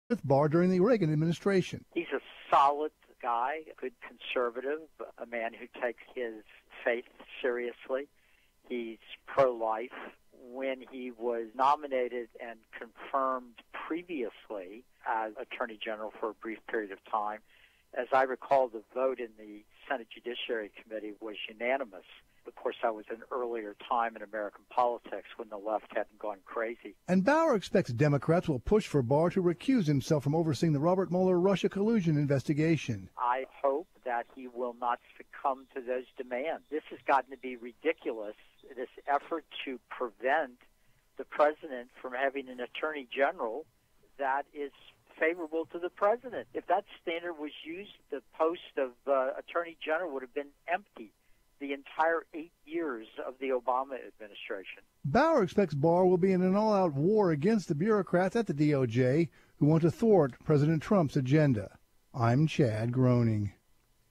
with Barr during the Reagan administration. He's a solid guy, a good conservative, a man who takes his faith seriously. He's pro-life. When he was nominated and confirmed previously as Attorney General for a brief period of time, as I recall, the vote in the Senate Judiciary Committee was unanimous. Of course, that was an earlier time in American politics when the left hadn't gone crazy. And Bauer expects Democrats will push for Barr to recuse himself from overseeing the Robert Mueller Russia collusion investigation. I hope that he will not succumb to those demands. This has gotten to be ridiculous, this effort to prevent the president from having an attorney general that is favorable to the president. If that standard was used, the post of attorney general would have been empty the entire 8 years of the Obama administration. Bauer expects Barr will be in an all-out war against the bureaucrats at the DOJ who want to thwart President Trump's agenda. I'm Chad Groening.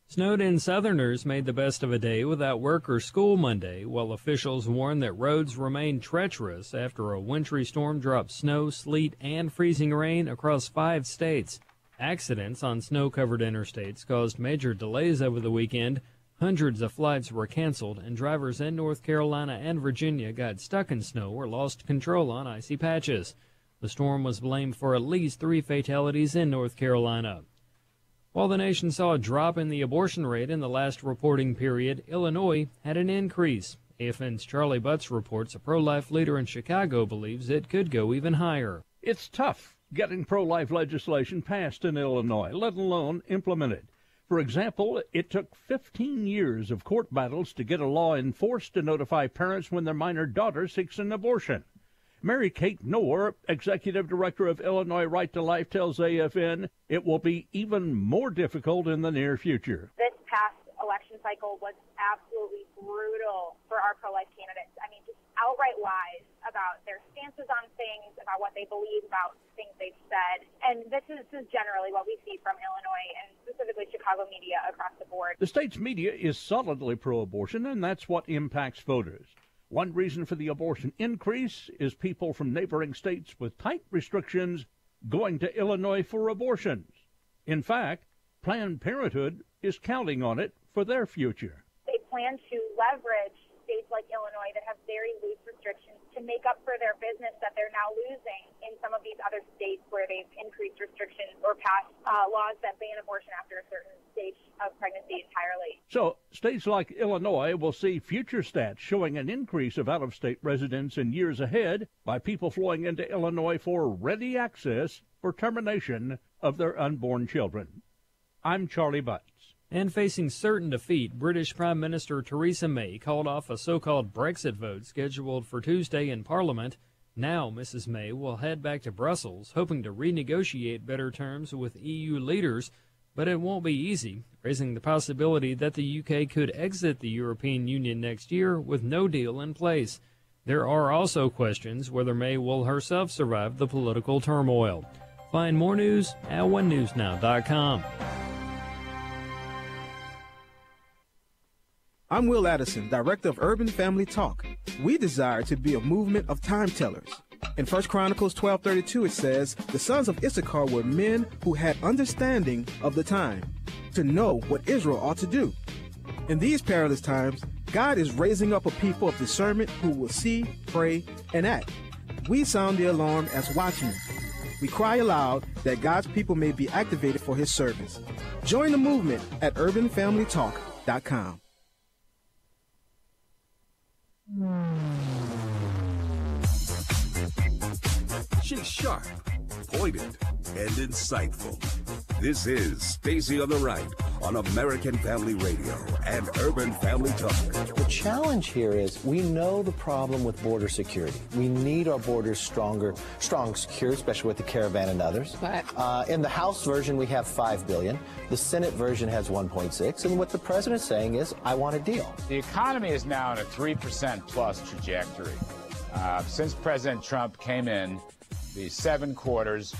Snowed-in Southerners made the best of a day without work or school Monday, while officials warn that roads remain treacherous after a wintry storm dropped snow, sleet, and freezing rain across 5 states. Accidents on snow-covered interstates caused major delays over the weekend. Hundreds of flights were canceled, and drivers in North Carolina and Virginia got stuck in snow or lost control on icy patches. The storm was blamed for at least 3 fatalities in North Carolina. While the nation saw a drop in the abortion rate in the last reporting period, Illinois had an increase. AFN's Charlie Butts reports a pro-life leader in Chicago believes it could go even higher. It's tough getting pro-life legislation passed in Illinois, let alone implemented. For example, it took 15 years of court battles to get a law enforced to notify parents when their minor daughter seeks an abortion. Mary Kate Knorr, executive director of Illinois Right to Life, tells AFN it will be even more difficult in the near future. This past election cycle was absolutely brutal for our pro-life candidates. I mean, just outright lies about their stances on things, about what they believe, about things they've said. And this is generally what we see from Illinois and specifically Chicago media across the board. The state's media is solidly pro-abortion, and that's what impacts voters. One reason for the abortion increase is people from neighboring states with tight restrictions going to Illinois for abortions. In fact, Planned Parenthood is counting on it for their future. They plan to leverage states like Illinois that have very loose restrictions to make up for their business that they're now losing in some of these other states where they've increased restrictions or passed laws that ban abortion after a certain stage of pregnancy entirely. So states like Illinois will see future stats showing an increase of out-of-state residents in years ahead by people flowing into Illinois for ready access for termination of their unborn children. I'm Charlie Butts. And facing certain defeat, British Prime Minister Theresa May called off a so-called Brexit vote scheduled for Tuesday in Parliament. Now Mrs. May will head back to Brussels, hoping to renegotiate better terms with EU leaders, but it won't be easy, raising the possibility that the UK could exit the European Union next year with no deal in place. There are also questions whether May will herself survive the political turmoil. Find more news at onenewsnow.com. I'm Will Addison, Director of Urban Family Talk. We desire to be a movement of time tellers. In 1 Chronicles 12:32 it says, the sons of Issachar were men who had understanding of the time, to know what Israel ought to do. In these perilous times, God is raising up a people of discernment who will see, pray, and act. We sound the alarm as watchmen. We cry aloud that God's people may be activated for his service. Join the movement at urbanfamilytalk.com. She's sharp, pointed, and insightful. This is Stacy on the Right on American Family Radio and Urban Family Talk. The challenge here is we know the problem with border security. We need our borders strong, secure, especially with the caravan and others. In the House version, we have $5 billion. The Senate version has 1.6. And what the president's saying is, I want a deal. The economy is now in a 3% plus trajectory. Since President Trump came in, the 7 quarters,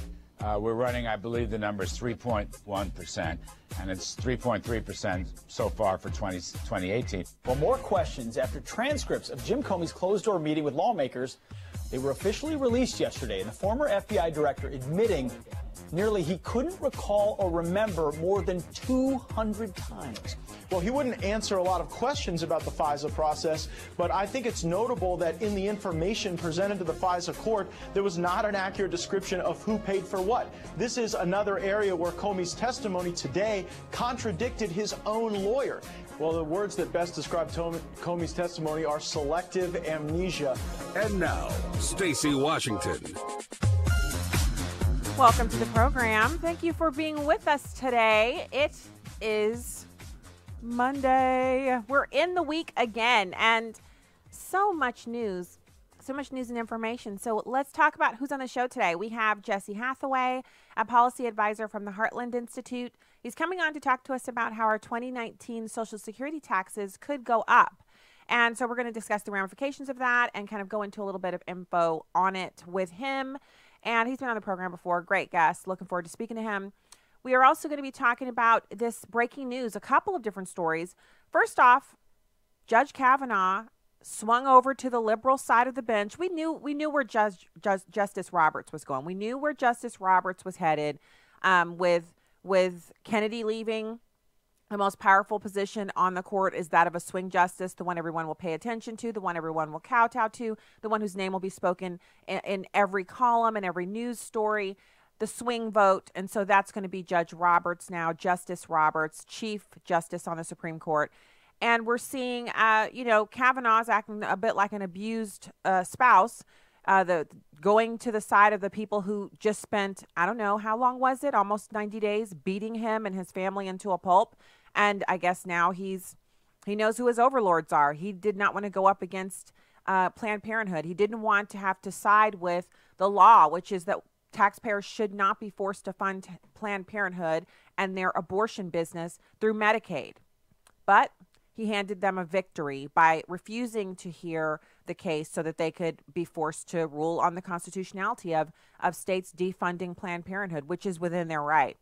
we're running, I believe the number is 3.1%, and it's 3.3% so far for 2018. Well, more questions after transcripts of Jim Comey's closed-door meeting with lawmakers. They were officially released yesterday, and the former FBI director admitting nearly he couldn't recall or remember more than 200 times. Well, he wouldn't answer a lot of questions about the FISA process, but I think it's notable that in the information presented to the FISA court, there was not an accurate description of who paid for what. This is another area where Comey's testimony today contradicted his own lawyer. Well, the words that best describe Comey's testimony are selective amnesia. And now, Stacey Washington. Welcome to the program. Thank you for being with us today. It is Monday. We're in the week again, and so much news and information. So let's talk about who's on the show today. We have Jesse Hathaway, a policy advisor from the Heartland Institute. He's coming on to talk to us about how our 2019 Social Security taxes could go up. And so we're going to discuss the ramifications of that and kind of go into a little bit of info on it with him. And he's been on the program before. Great guest. Looking forward to speaking to him. We are also going to be talking about this breaking news, a couple of different stories. First off, Judge Kavanaugh swung over to the liberal side of the bench. We knew where Justice Roberts was going. We knew where Justice Roberts was headed with Kennedy leaving. The most powerful position on the court is that of a swing justice, the one everyone will pay attention to, the one everyone will kowtow to, the one whose name will be spoken in every column and every news story. The swing vote, and so that's going to be Judge Roberts now, Justice Roberts, Chief Justice on the Supreme Court. And we're seeing, Kavanaugh's acting a bit like an abused spouse, going to the side of the people who just spent, I don't know, how long was it? Almost 90 days beating him and his family into a pulp. And I guess now he knows who his overlords are. He did not want to go up against Planned Parenthood. He didn't want to have to side with the law, which is that taxpayers should not be forced to fund Planned Parenthood and their abortion business through Medicaid. But he handed them a victory by refusing to hear the case so that they could be forced to rule on the constitutionality of states defunding Planned Parenthood, which is within their right.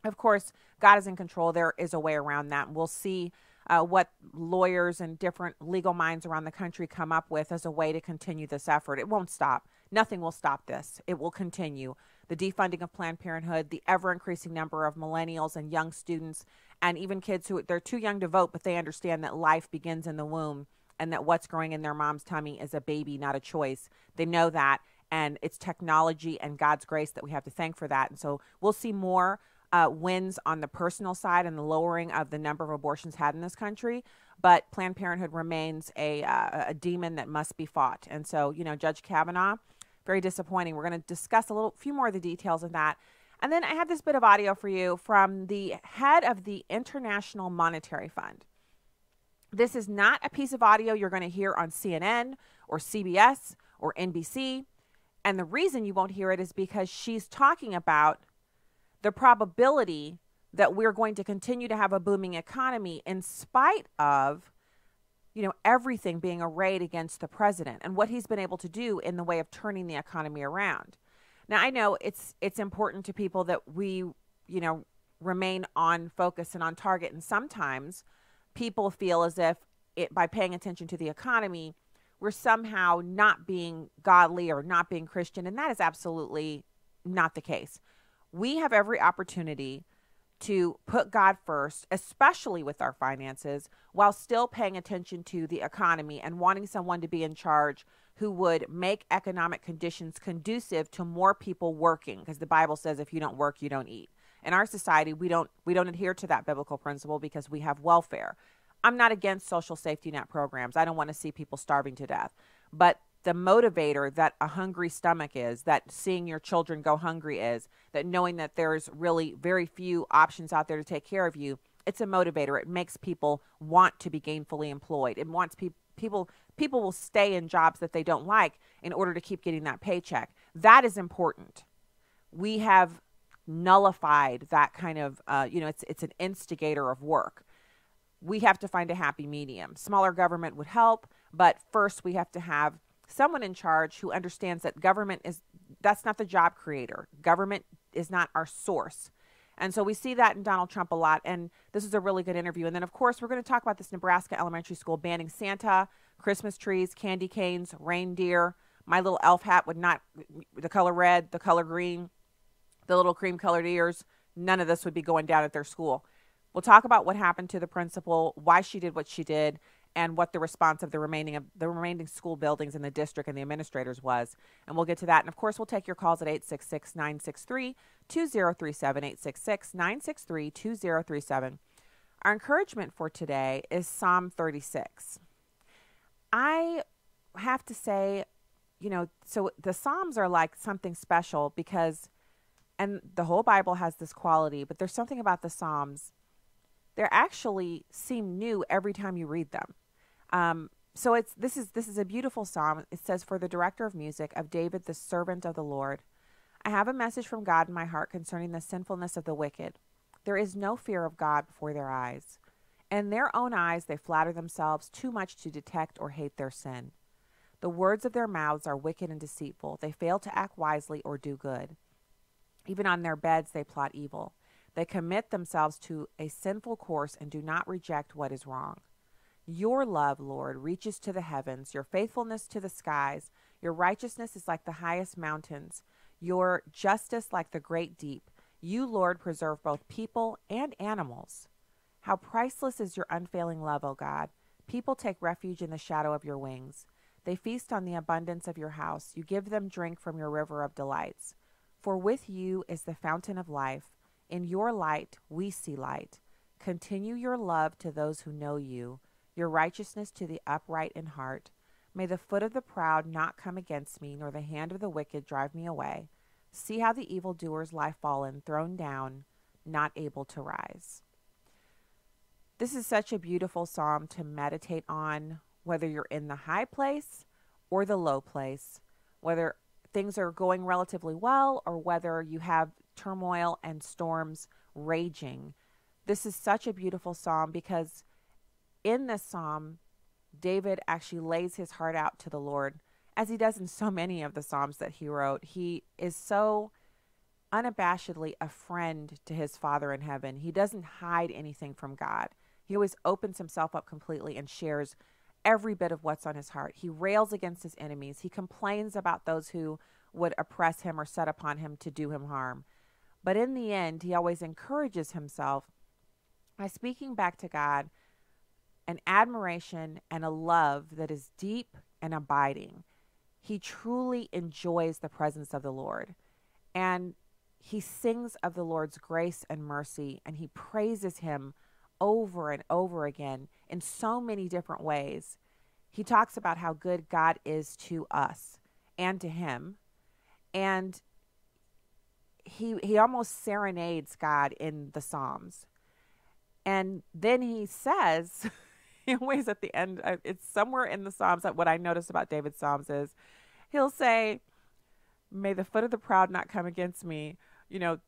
Of course, God is in control. There is a way around that. We'll see what lawyers and different legal minds around the country come up with as a way to continue this effort. It won't stop. Nothing will stop this. It will continue. The defunding of Planned Parenthood, the ever-increasing number of millennials and young students, and even kids who they're too young to vote, but they understand that life begins in the womb and that what's growing in their mom's tummy is a baby, not a choice. They know that, and it's technology and God's grace that we have to thank for that. And so we'll see more wins on the personal side and the lowering of the number of abortions had in this country. But Planned Parenthood remains a demon that must be fought. And so, Judge Kavanaugh, very disappointing. We're going to discuss a few more of the details of that. And then I have this bit of audio for you from the head of the International Monetary Fund. This is not a piece of audio you're going to hear on CNN or CBS or NBC. And the reason you won't hear it is because she's talking about the probability that we're going to continue to have a booming economy in spite of everything being arrayed against the president and what he's been able to do in the way of turning the economy around. Now, I know it's important to people that we, remain on focus and on target. And sometimes people feel as if by paying attention to the economy, we're somehow not being godly or not being Christian. And that is absolutely not the case. We have every opportunity to put God first, especially with our finances, while still paying attention to the economy and wanting someone to be in charge who would make economic conditions conducive to more people working, because the Bible says if you don't work, you don't eat. In our society, we don't adhere to that biblical principle because we have welfare. I'm not against social safety net programs. I don't want to see people starving to death. But the motivator that a hungry stomach is, that seeing your children go hungry is, that knowing that there's really very few options out there to take care of you, it's a motivator. It makes people want to be gainfully employed. It wants people will stay in jobs that they don't like in order to keep getting that paycheck. That is important. We have nullified that kind of, it's an instigator of work. We have to find a happy medium. Smaller government would help, but first we have to have someone in charge who understands that that's not the job creator. Government is not our source. And so we see that in Donald Trump a lot. And this is a really good interview. And then, of course, we're going to talk about this Nebraska Elementary School banning Santa, Christmas trees, candy canes, reindeer, my little elf hat with not the color red, the color green, the little cream-colored ears, none of this would be going down at their school. We'll talk about what happened to the principal, why she did what she did, and what the response of the remaining school buildings in the district and the administrators was. And we'll get to that. And, of course, we'll take your calls at 866-963-2037, 866-963-2037. Our encouragement for today is Psalm 36. I have to say, so the Psalms are like something special because, and the whole Bible has this quality, but there's something about the Psalms. They actually seem new every time you read them. So this is a beautiful psalm. It says, "For the director of music, of David, the servant of the Lord, I have a message from God in my heart concerning the sinfulness of the wicked. There is no fear of God before their eyes. In their own eyes they flatter themselves too much to detect or hate their sin. The words of their mouths are wicked and deceitful. They fail to act wisely or do good. Even on their beds they plot evil. They commit themselves to a sinful course and do not reject what is wrong. Your love, Lord, reaches to the heavens, your faithfulness to the skies. Your righteousness is like the highest mountains, your justice like the great deep. You, Lord, preserve both people and animals. How priceless is your unfailing love, O God. People take refuge in the shadow of your wings. They feast on the abundance of your house. You give them drink from your river of delights. For with you is the fountain of life. In your light we see light. Continue your love to those who know you, your righteousness to the upright in heart. May the foot of the proud not come against me, nor the hand of the wicked drive me away. See how the evildoers lie fallen, thrown down, not able to rise." This is such a beautiful psalm to meditate on, whether you're in the high place or the low place, whether things are going relatively well or whether you have turmoil and storms raging. This is such a beautiful psalm because in this psalm, David actually lays his heart out to the Lord, as he does in so many of the psalms that he wrote. He is so unabashedly a friend to his Father in heaven. He doesn't hide anything from God. He always opens himself up completely and shares every bit of what's on his heart. He rails against his enemies. He complains about those who would oppress him or set upon him to do him harm. But in the end, he always encourages himself by speaking back to God an admiration and a love that is deep and abiding. He truly enjoys the presence of the Lord. And he sings of the Lord's grace and mercy, and he praises him over and over again in so many different ways. He talks about how good God is to us and to him. And he almost serenades God in the Psalms. And then he says, he always at the end, it's somewhere in the Psalms, that what I notice about David's Psalms is he'll say, "May the foot of the proud not come against me. Throw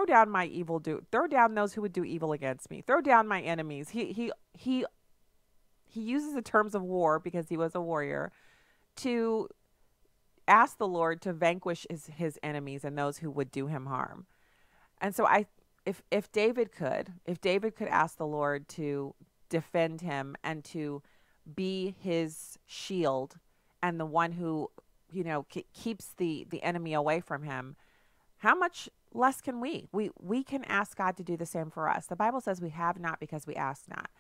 down my throw down those who would do evil against me. Throw down my enemies." He uses the terms of war because he was a warrior to ask the Lord to vanquish his enemies and those who would do him harm. And so if David could ask the Lord to defend him and to be his shield and the one who, keeps the enemy away from him, how much less can we? We can ask God to do the same for us. The Bible says we have not because we ask not.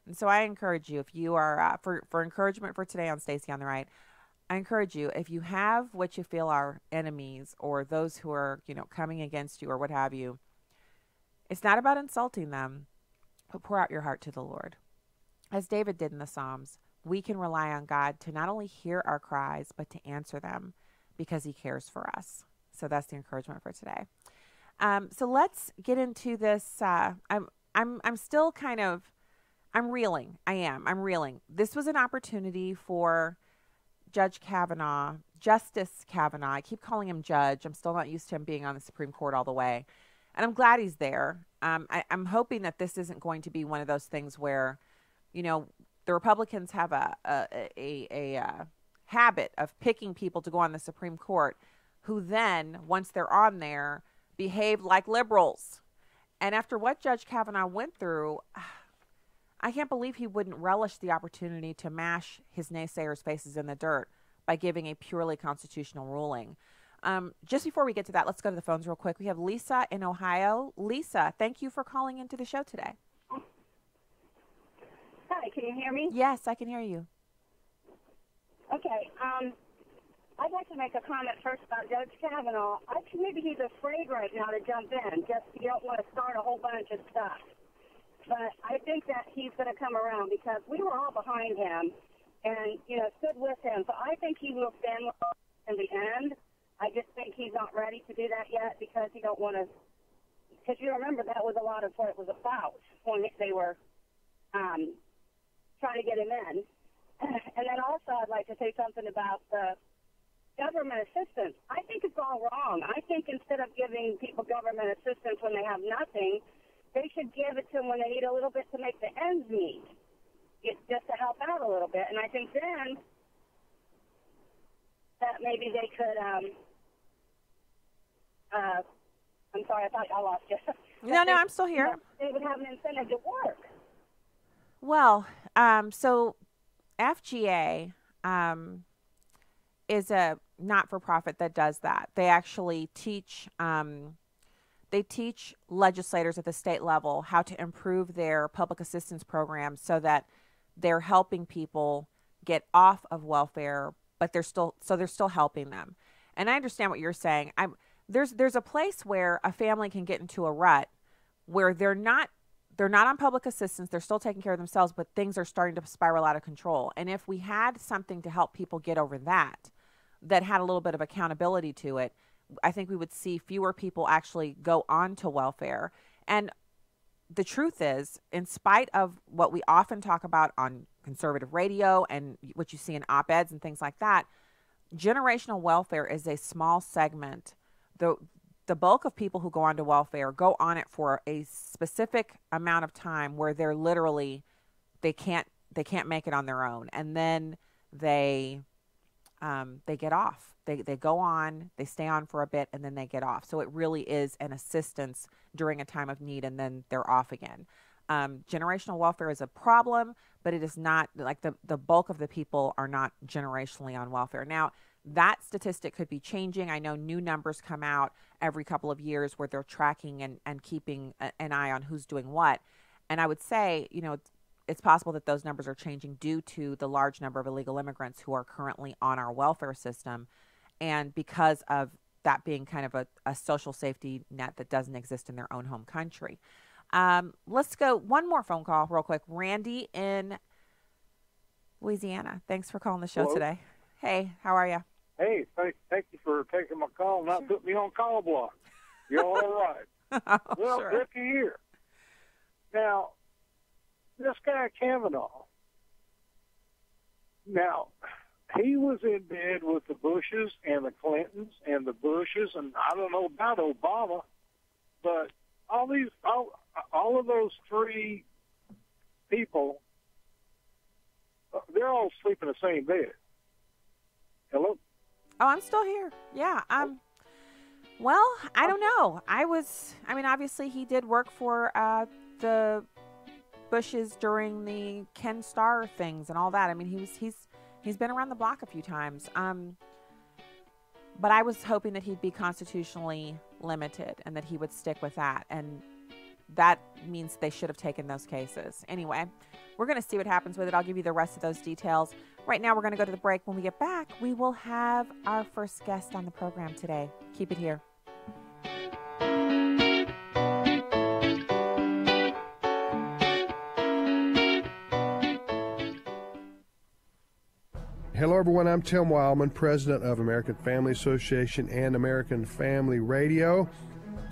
And so I encourage you, if you are, for encouragement for today on Stacy on the Right, I encourage you, if you have what you feel are enemies or those who are, coming against you or what have you, it's not about insulting them, but pour out your heart to the Lord. As David did in the Psalms, we can rely on God to not only hear our cries, but to answer them because he cares for us. So that's the encouragement for today. So let's get into this. I'm still I'm reeling. I'm reeling. This was an opportunity for Justice Kavanaugh. I keep calling him Judge. I'm still not used to him being on the Supreme Court all the way. And I'm glad he's there. I'm hoping that this isn't going to be one of those things where, the Republicans have a habit of picking people to go on the Supreme Court who then, once they're on there, behave like liberals. And after what Judge Kavanaugh went through, I can't believe he wouldn't relish the opportunity to mash his naysayers' faces in the dirt by giving a purely constitutional ruling. Just before we get to that, let's go to the phones real quick. We have Lisa in Ohio. Lisa, thank you for calling into the show today. Hi, can you hear me? Yes, I can hear you. Okay. I'd like to make a comment first about Judge Kavanaugh. I think maybe he's afraid right now to jump in. Just you don't want to start a whole bunch of stuff. But I think that he's going to come around because we were all behind him and, stood with him. So I think he will stand in the end. I just think he's not ready to do that yet because he don't want to. Because you remember that was a lot of what it was about when they were trying to get him in. And then also I'd like to say something about the government assistance. I think it's all wrong. I think instead of giving people government assistance when they have nothing, they should give it to them when they need a little bit to make the ends meet, just to help out a little bit. And I think then that maybe they could, I'm sorry, I thought I lost you. No, I'm still here. They would have an incentive to work. Well, so FGA is a not-for-profit that does that. They actually teach legislators at the state level how to improve their public assistance programs so that they're helping people get off of welfare, but they're still helping them. And I understand what you're saying. There's a place where a family can get into a rut where they're not on public assistance, they're still taking care of themselves, but things are starting to spiral out of control. And if we had something to help people get over that had a little bit of accountability to it, I think we would see fewer people actually go on to welfare. And the truth is, in spite of what we often talk about on conservative radio and what you see in op-eds and things like that, generational welfare is a small segment. The bulk of people who go on to welfare go on it for a specific amount of time where they're literally, they can't make it on their own. And then they get off. They go on, they stay on for a bit, and then they get off. So it really is an assistance during a time of need, and then they're off again. Generational welfare is a problem, but it is not, like the bulk of the people are not generationally on welfare. Now, that statistic could be changing. I know new numbers come out every couple of years where they're tracking and keeping an eye on who's doing what. And I would say, it's possible that those numbers are changing due to the large number of illegal immigrants who are currently on our welfare system. And because of that being kind of a social safety net that doesn't exist in their own home country. Let's go one more phone call real quick. Randy in Louisiana. Thanks for calling the show today. Hey, how are you? Hey, thank you for taking my call and not putting me on call block. You're all right. Well, sure. Good to hear. Now, this guy Kavanaugh, now, he was in bed with the Bushes and the Clintons and the Bushes, and I don't know about Obama, but all of those three people, they're all sleeping in the same bed. Hello? Oh, I'm still here. Yeah. Well, I don't know. Obviously he did work for the Bushes during the Ken Starr things and all that. I mean, he's been around the block a few times. But I was hoping that he'd be constitutionally limited and that he would stick with that. And that means they should have taken those cases. Anyway, we're going to see what happens with it. I'll give you the rest of those details. Right now, we're going to go to the break. When we get back, we will have our first guest on the program today. Keep it here. Hello, everyone. I'm Tim Wildman, president of American Family Association and American Family Radio.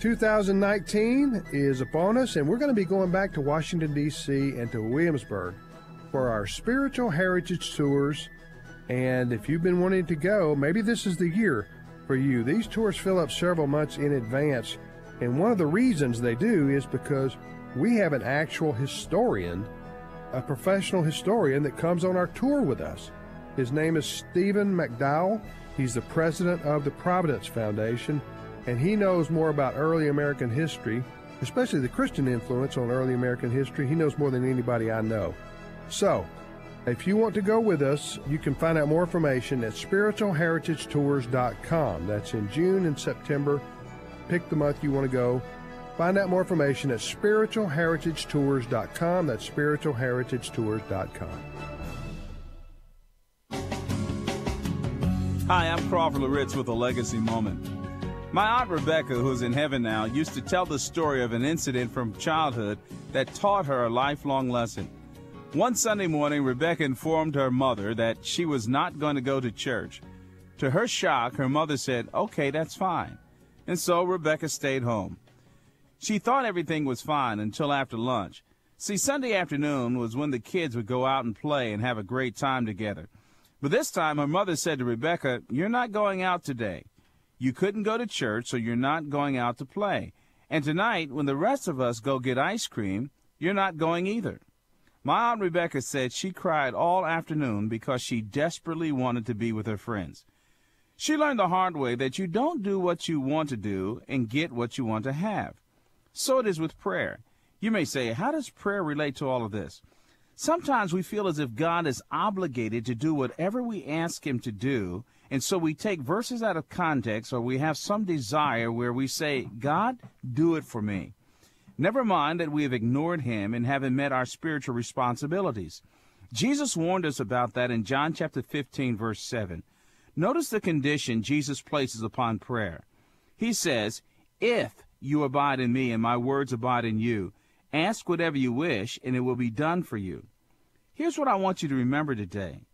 2019 is upon us, and we're going to be going back to Washington, D.C. and to Williamsburg for our spiritual heritage tours. And if you've been wanting to go, maybe this is the year for you. These tours fill up several months in advance, and one of the reasons they do is because we have an actual historian, a professional historian that comes on our tour with us. His name is Stephen McDowell. He's the president of the Providence Foundation, and he knows more about early American history, especially the Christian influence on early American history. He knows more than anybody I know. So, If you want to go with us, you can find out more information at spiritualheritagetours.com. That's in June and September. Pick the month you want to go. Find out more information at spiritualheritagetours.com. That's spiritualheritagetours.com. Hi, I'm Crawford Loritz with a legacy moment. My Aunt Rebecca, who's in heaven now, used to tell the story of an incident from childhood that taught her a lifelong lesson. One Sunday morning, Rebecca informed her mother that she was not going to go to church. To her shock, her mother said, "Okay, that's fine." And so Rebecca stayed home. She thought everything was fine until after lunch. See, Sunday afternoon was when the kids would go out and play and have a great time together. But this time, her mother said to Rebecca, "You're not going out today. You couldn't go to church, so you're not going out to play. And tonight, when the rest of us go get ice cream, you're not going either." My Aunt Rebecca said she cried all afternoon because she desperately wanted to be with her friends. She learned the hard way that you don't do what you want to do and get what you want to have. So it is with prayer. You may say, how does prayer relate to all of this? Sometimes we feel as if God is obligated to do whatever we ask him to do, and so we take verses out of context, or we have some desire where we say, "God, do it for me." Never mind that we have ignored him and haven't met our spiritual responsibilities. Jesus warned us about that in John chapter 15, verse 7. Notice the condition Jesus places upon prayer. He says, "If you abide in me and my words abide in you, ask whatever you wish, and it will be done for you." Here's what I want you to remember today.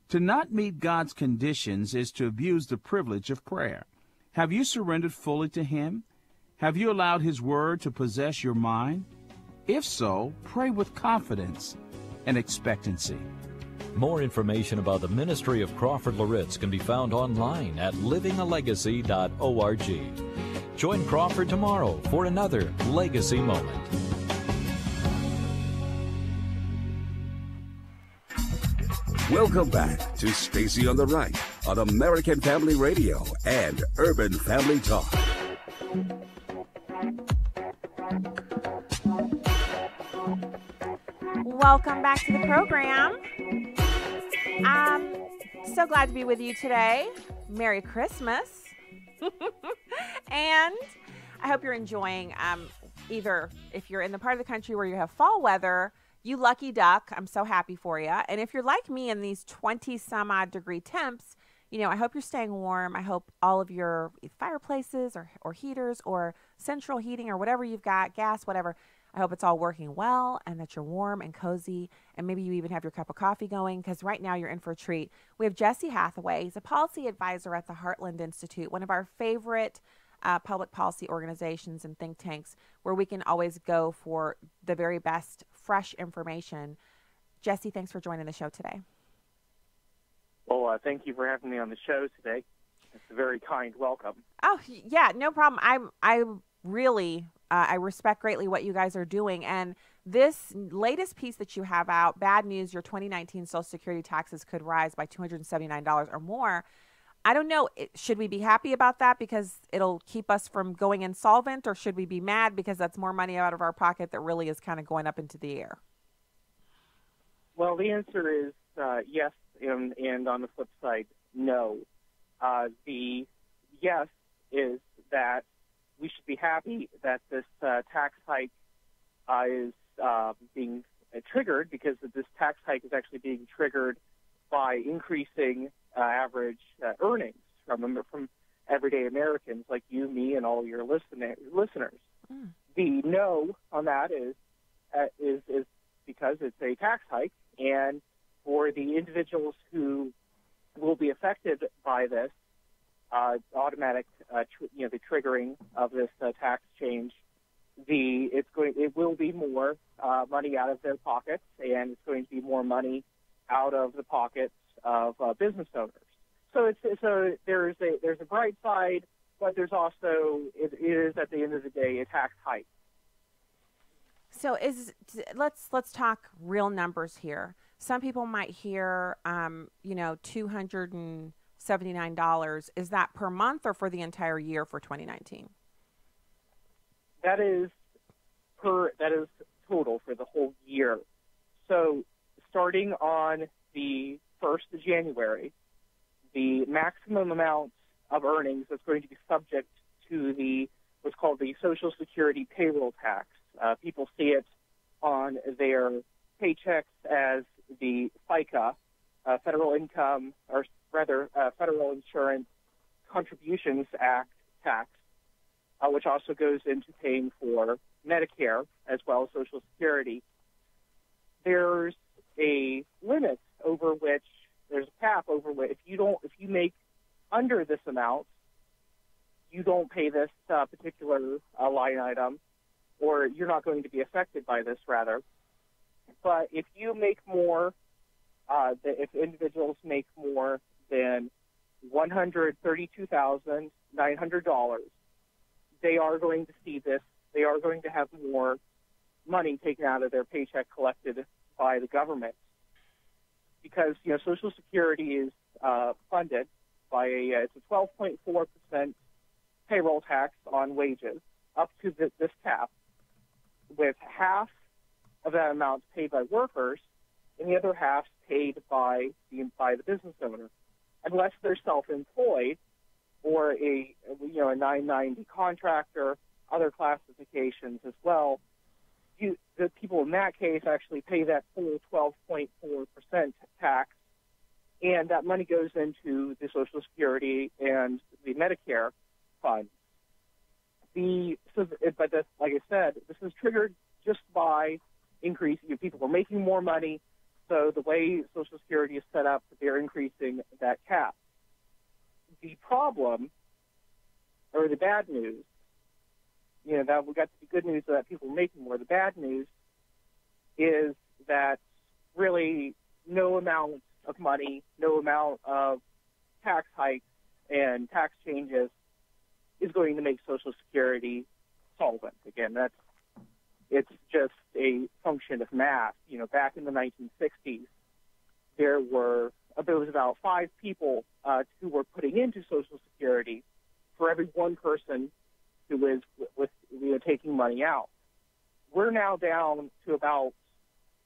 To not meet God's conditions is to abuse the privilege of prayer. Have you surrendered fully to him? Have you allowed his word to possess your mind? If so, pray with confidence and expectancy. More information about the ministry of Crawford Loritz can be found online at livingalegacy.org. Join Crawford tomorrow for another Legacy Moment. Welcome back to Stacy on the Right on American Family Radio and Urban Family Talk. Welcome back to the program. I'm so glad to be with you today. Merry Christmas. And I hope you're enjoying either if you're in the part of the country where you have fall weather, you lucky duck, I'm so happy for you. And if you're like me in these 20 some odd degree temps, you know, I hope you're staying warm. I hope all of your fireplaces or heaters or central heating or whatever you've got, gas, whatever, I hope it's all working well and that you're warm and cozy, and maybe you even have your cup of coffee going, because right now you're in for a treat. We have Jesse Hathaway. He's a policy advisor at the Heartland Institute, one of our favorite public policy organizations and think tanks where we can always go for the very best fresh information. Jesse, thanks for joining the show today. Well, thank you for having me on the show today. It's a very kind welcome. Oh, yeah, no problem. I really I respect greatly what you guys are doing. And this latest piece that you have out, Bad News, Your 2019 Social Security Taxes Could Rise by $279 or more. I don't know, should we be happy about that because it'll keep us from going insolvent, or should we be mad because that's more money out of our pocket that really is kind of going up into the air? Well, the answer is yes, and on the flip side, no. The yes is that we should be happy that this tax hike is being triggered, because this tax hike is actually being triggered by increasing average earnings from everyday Americans like you, me, and all your listeners. Mm. The no on that is because it's a tax hike, and for the individuals who will be affected by this automatic, the triggering of this tax change, it will be more money out of their pockets, and it's going to be more money out of the pockets of business owners. So there's a bright side, but there's also it is at the end of the day a tax hike. So let's talk real numbers here. Some people might hear $279. Is that per month or for the entire year for 2019? That is total for the whole year. So starting on the 1st of January, the maximum amount of earnings that's going to be subject to what's called the Social Security payroll tax. People see it on their paychecks as the FICA, Federal Income, or rather Federal Insurance Contributions Act tax, which also goes into paying for Medicare as well as Social Security. There's a limit over which there's a cap over which if you make under this amount, you don't pay this particular line item, or you're not going to be affected by this, rather. But if you make more, if individuals make more than $132,900, they are going to see this. They are going to have more money taken out of their paycheck collected by the government, because Social Security is funded by it's a 12.4% payroll tax on wages up to this cap, with half of that amount paid by workers and the other half paid by the business owner, unless they're self-employed or a 990 contractor, other classifications as well. The people in that case actually pay that full 12.4% tax, and that money goes into the Social Security and the Medicare fund. But that's, like I said, this is triggered just by increasing. People are making more money, so the way Social Security is set up, they're increasing that cap. The problem, or the bad news, that we got the good news that people are making more. The bad news is that really no amount of money, no amount of tax hikes and tax changes is going to make Social Security solvent. Again, it's just a function of math. Back in the 1960s, there was about 5 people who were putting into Social Security for every one person who was taking money out. We're now down to about,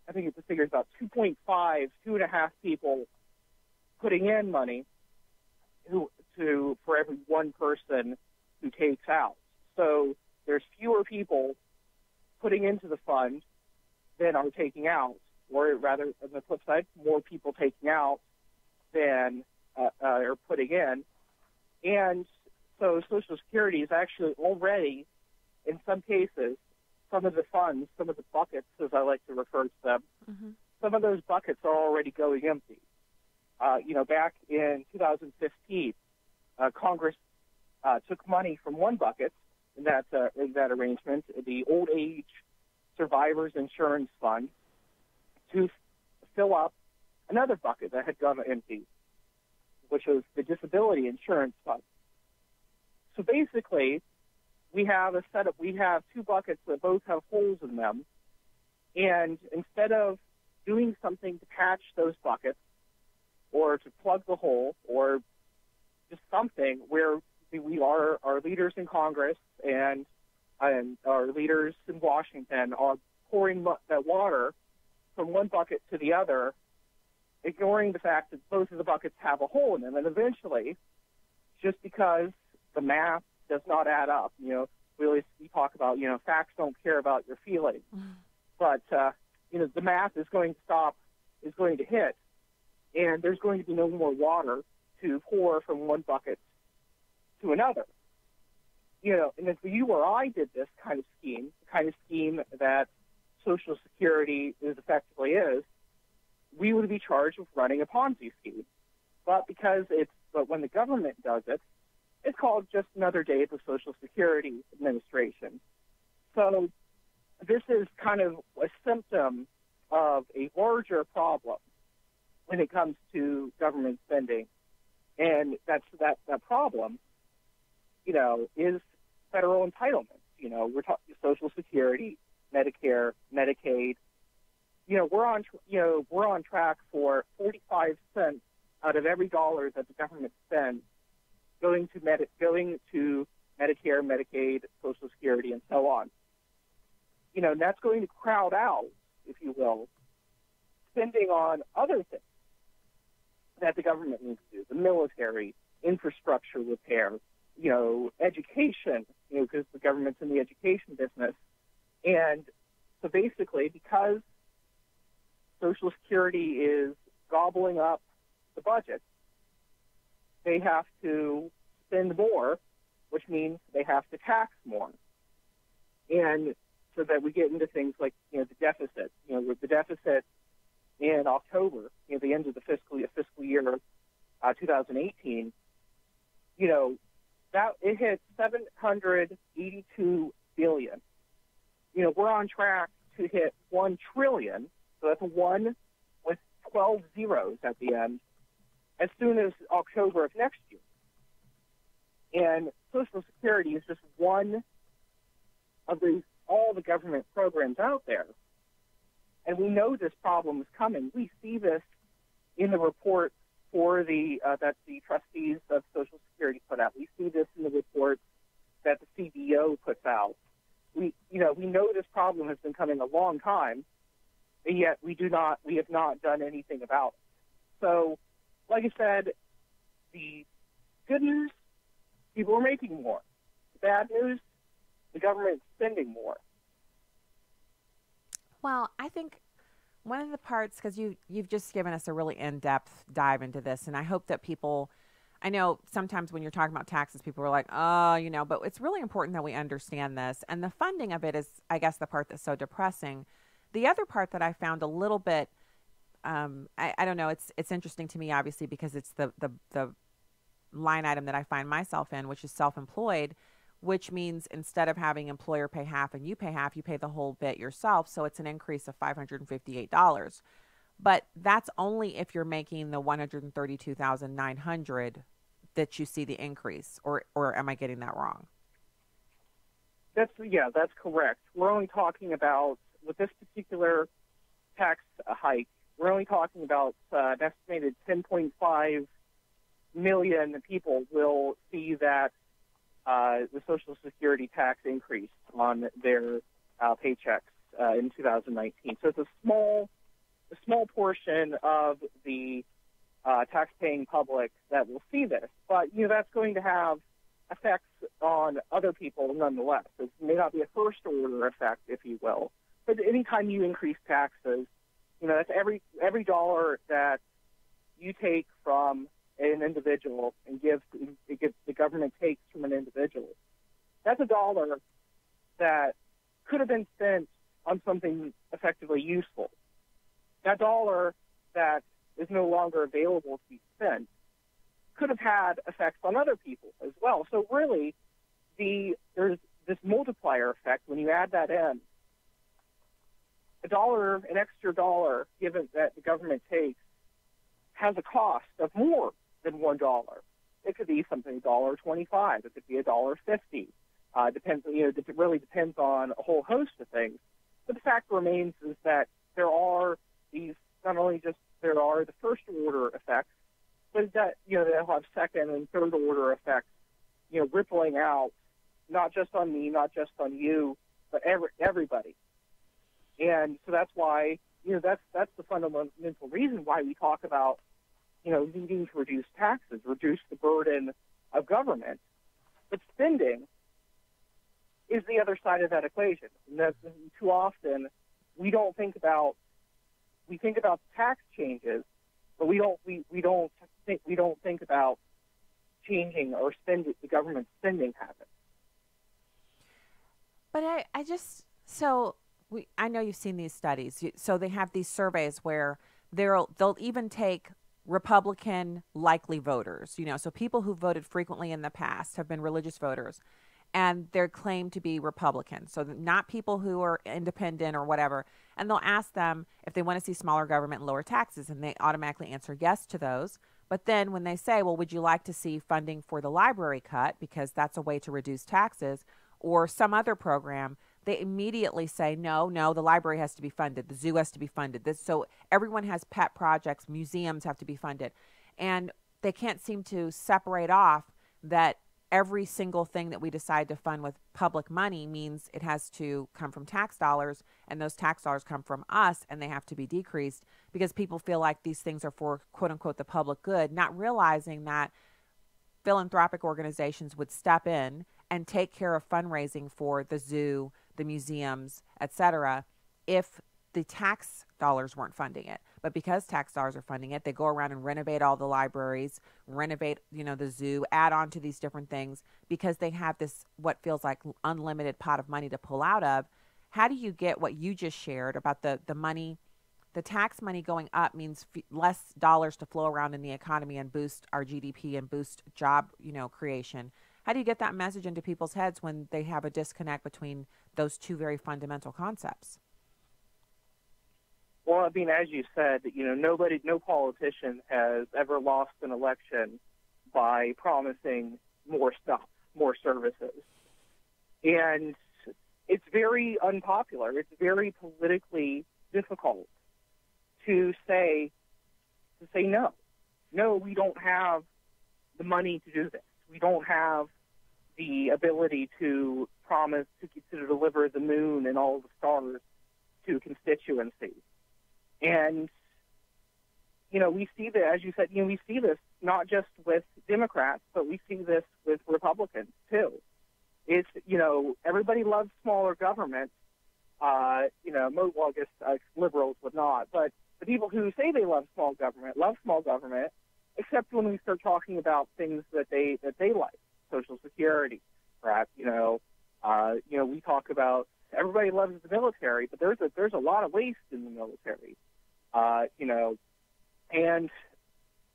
I think the figure is about 2.5 people putting in money for every one person who takes out. So there's fewer people putting into the fund than are taking out, or rather, on the flip side, more people taking out than are putting in. And so Social Security is actually already, in some cases, some of the funds, some of the buckets, as I like to refer to them, some of those buckets are already going empty. Back in 2015, Congress took money from one bucket in that arrangement, the Old Age Survivors Insurance Fund, to fill up another bucket that had gone empty, which was the Disability Insurance Fund. So basically, we have 2 buckets that both have holes in them, and instead of doing something to patch those buckets or to plug the hole or just something where our leaders in Congress and our leaders in Washington are pouring that water from one bucket to the other, ignoring the fact that both of the buckets have a hole in them, and eventually, just because the math does not add up. We talk about, facts don't care about your feelings. But, the math is going to hit, and there's going to be no more water to pour from one bucket to another. And if you or I did this kind of scheme, the kind of scheme that Social Security effectively is, we would be charged with running a Ponzi scheme. But when the government does it, it's called just another day at the Social Security Administration. So this is kind of a symptom of a larger problem when it comes to government spending. And that problem, is federal entitlements. We're talking Social Security, Medicare, Medicaid. We're on track for 45 cents out of every dollar that the government spends going to Medicare, Medicaid, Social Security, and so on. And that's going to crowd out, if you will, spending on other things that the government needs to do, the military, infrastructure repair, education, because the government's in the education business. And so basically, because Social Security is gobbling up the budget, they have to spend more, which means they have to tax more. And so that we get into things like, the deficit. With the deficit in October, the end of the fiscal year 2018, that it hit $782 billion. We're on track to hit $1 trillion, so that's a 1 with 12 zeros at the end, as soon as October of next year. And Social Security is just one of all the government programs out there. And we know this problem is coming. We see this in the report for that the trustees of Social Security put out. We see this in the report that the CBO puts out. We know this problem has been coming a long time, and yet we have not done anything about it. So, like I said, the good news, people are making more. The bad news, the government is spending more. Well, I think one of the parts, because you've just given us a really in-depth dive into this, and I hope that people, I know sometimes when you're talking about taxes, people are like, oh, but it's really important that we understand this. And the funding of it is, I guess, the part that's so depressing. The other part that I found a little bit, I don't know, it's interesting to me, obviously, because it's the line item that I find myself in, which is self-employed, which means instead of having employer pay half and you pay half, you pay the whole bit yourself. So it's an increase of $558. But that's only if you're making the $132,900 that you see the increase, or am I getting that wrong? That's correct. We're only talking about, with this particular tax hike, we're only talking about an estimated 10.5 million people will see that the Social Security tax increase on their paychecks in 2019. So it's a small portion of the tax-paying public that will see this. But, that's going to have effects on other people nonetheless. It may not be a first-order effect, if you will. But anytime you increase taxes, that's every dollar that you take from an individual and the government takes from an individual. That's a dollar that could have been spent on something effectively useful. That dollar that is no longer available to be spent could have had effects on other people as well. So really, there's this multiplier effect when you add that in. An extra dollar given that the government takes has a cost of more than $1. It could be something $1.25. It could be $1.50. Depends. It really depends on a whole host of things. But the fact remains is that there are these, not only just there are the first order effects, but that they'll have second and third order effects, rippling out, not just on me, not just on you, but everybody. And so that's why that's the fundamental reason why we talk about needing to reduce taxes, reduce the burden of government. But spending is the other side of that equation. And that's, too often we think about tax changes, but we don't think about changing or the government spending habits. But I know you've seen these studies. So they have these surveys where they'll even take Republican likely voters, so people who voted frequently in the past have been religious voters, and they're claimed to be Republican. So not people who are independent or whatever. And they'll ask them if they want to see smaller government and lower taxes, and they automatically answer yes to those. But then when they say, well, would you like to see funding for the library cut because that's a way to reduce taxes, or some other program, they immediately say, no, the library has to be funded. The zoo has to be funded. So everyone has pet projects. Museums have to be funded. And they can't seem to separate off that every single thing that we decide to fund with public money means it has to come from tax dollars, and those tax dollars come from us, and they have to be decreased because people feel like these things are for, quote unquote, the public good, not realizing that philanthropic organizations would step in and take care of fundraising for the zoo, the museums, etc., if the tax dollars weren't funding it. But because tax dollars are funding it, they go around and renovate all the libraries, renovate, the zoo, add on to these different things because they have this, what feels like unlimited pot of money to pull out of. How do you get what you just shared about the money, the tax money going up means less dollars to flow around in the economy and boost our GDP and boost job, creation? How do you get that message into people's heads when they have a disconnect between those two very fundamental concepts? Well, I mean, as you said, no politician has ever lost an election by promising more stuff, more services. And it's very unpopular. It's very politically difficult to say no. No, we don't have the money to do this. We don't have the ability to promise to deliver the moon and all the stars to constituencies. And, we see that, as you said, we see this not just with Democrats, but we see this with Republicans, too. It's, everybody loves smaller government. I guess liberals would not. But the people who say they love small government, except when we start talking about things that they like, Social Security, perhaps, we talk about everybody loves the military, but there's a lot of waste in the military. And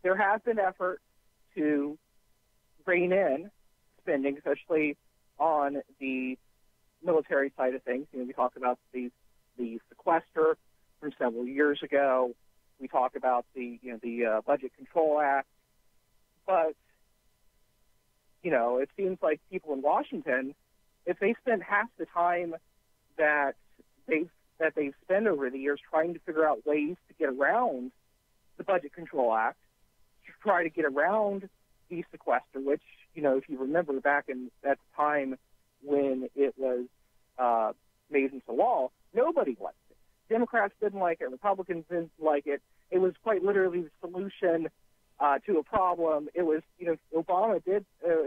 there has been effort to rein in spending, especially on the military side of things. We talk about the sequester from several years ago. We talk about the Budget Control Act. But, it seems like people in Washington, if they spend half the time that they've spent over the years trying to figure out ways to get around the Budget Control Act, to try to get around the sequester, which, if you remember back at the time when it was made into law, nobody liked it. Democrats didn't like it. Republicans didn't like it. It was quite literally the solution to a problem. It was, Obama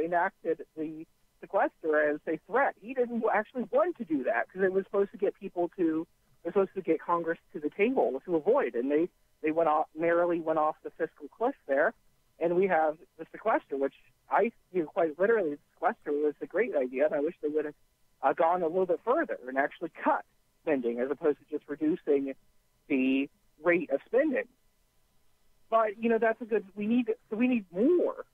enacted the sequester as a threat. He didn't actually want to do that because it was supposed to get Congress to the table to avoid, and they narrowly went off the fiscal cliff there. And we have the sequester, which quite literally, the sequester was a great idea, and I wish they would have gone a little bit further and actually cut spending as opposed to just reducing the rate of spending. But that's a good. We need more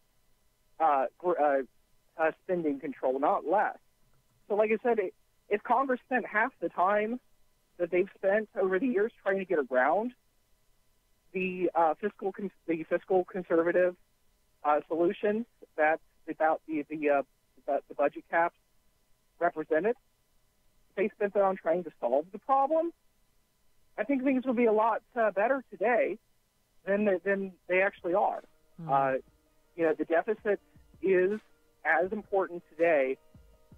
spending control, not less. So, like I said, if Congress spent half the time that they've spent over the years trying to get around the fiscal conservative solutions that the budget caps represented, if they spent that on trying to solve the problem, I think things would be a lot better today than they actually are. The deficit is as important today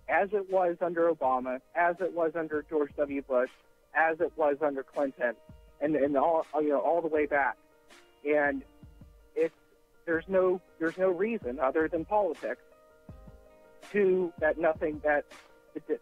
as it was under Obama, as it was under George W. Bush, as it was under Clinton, and all the way back. And there's no reason other than politics that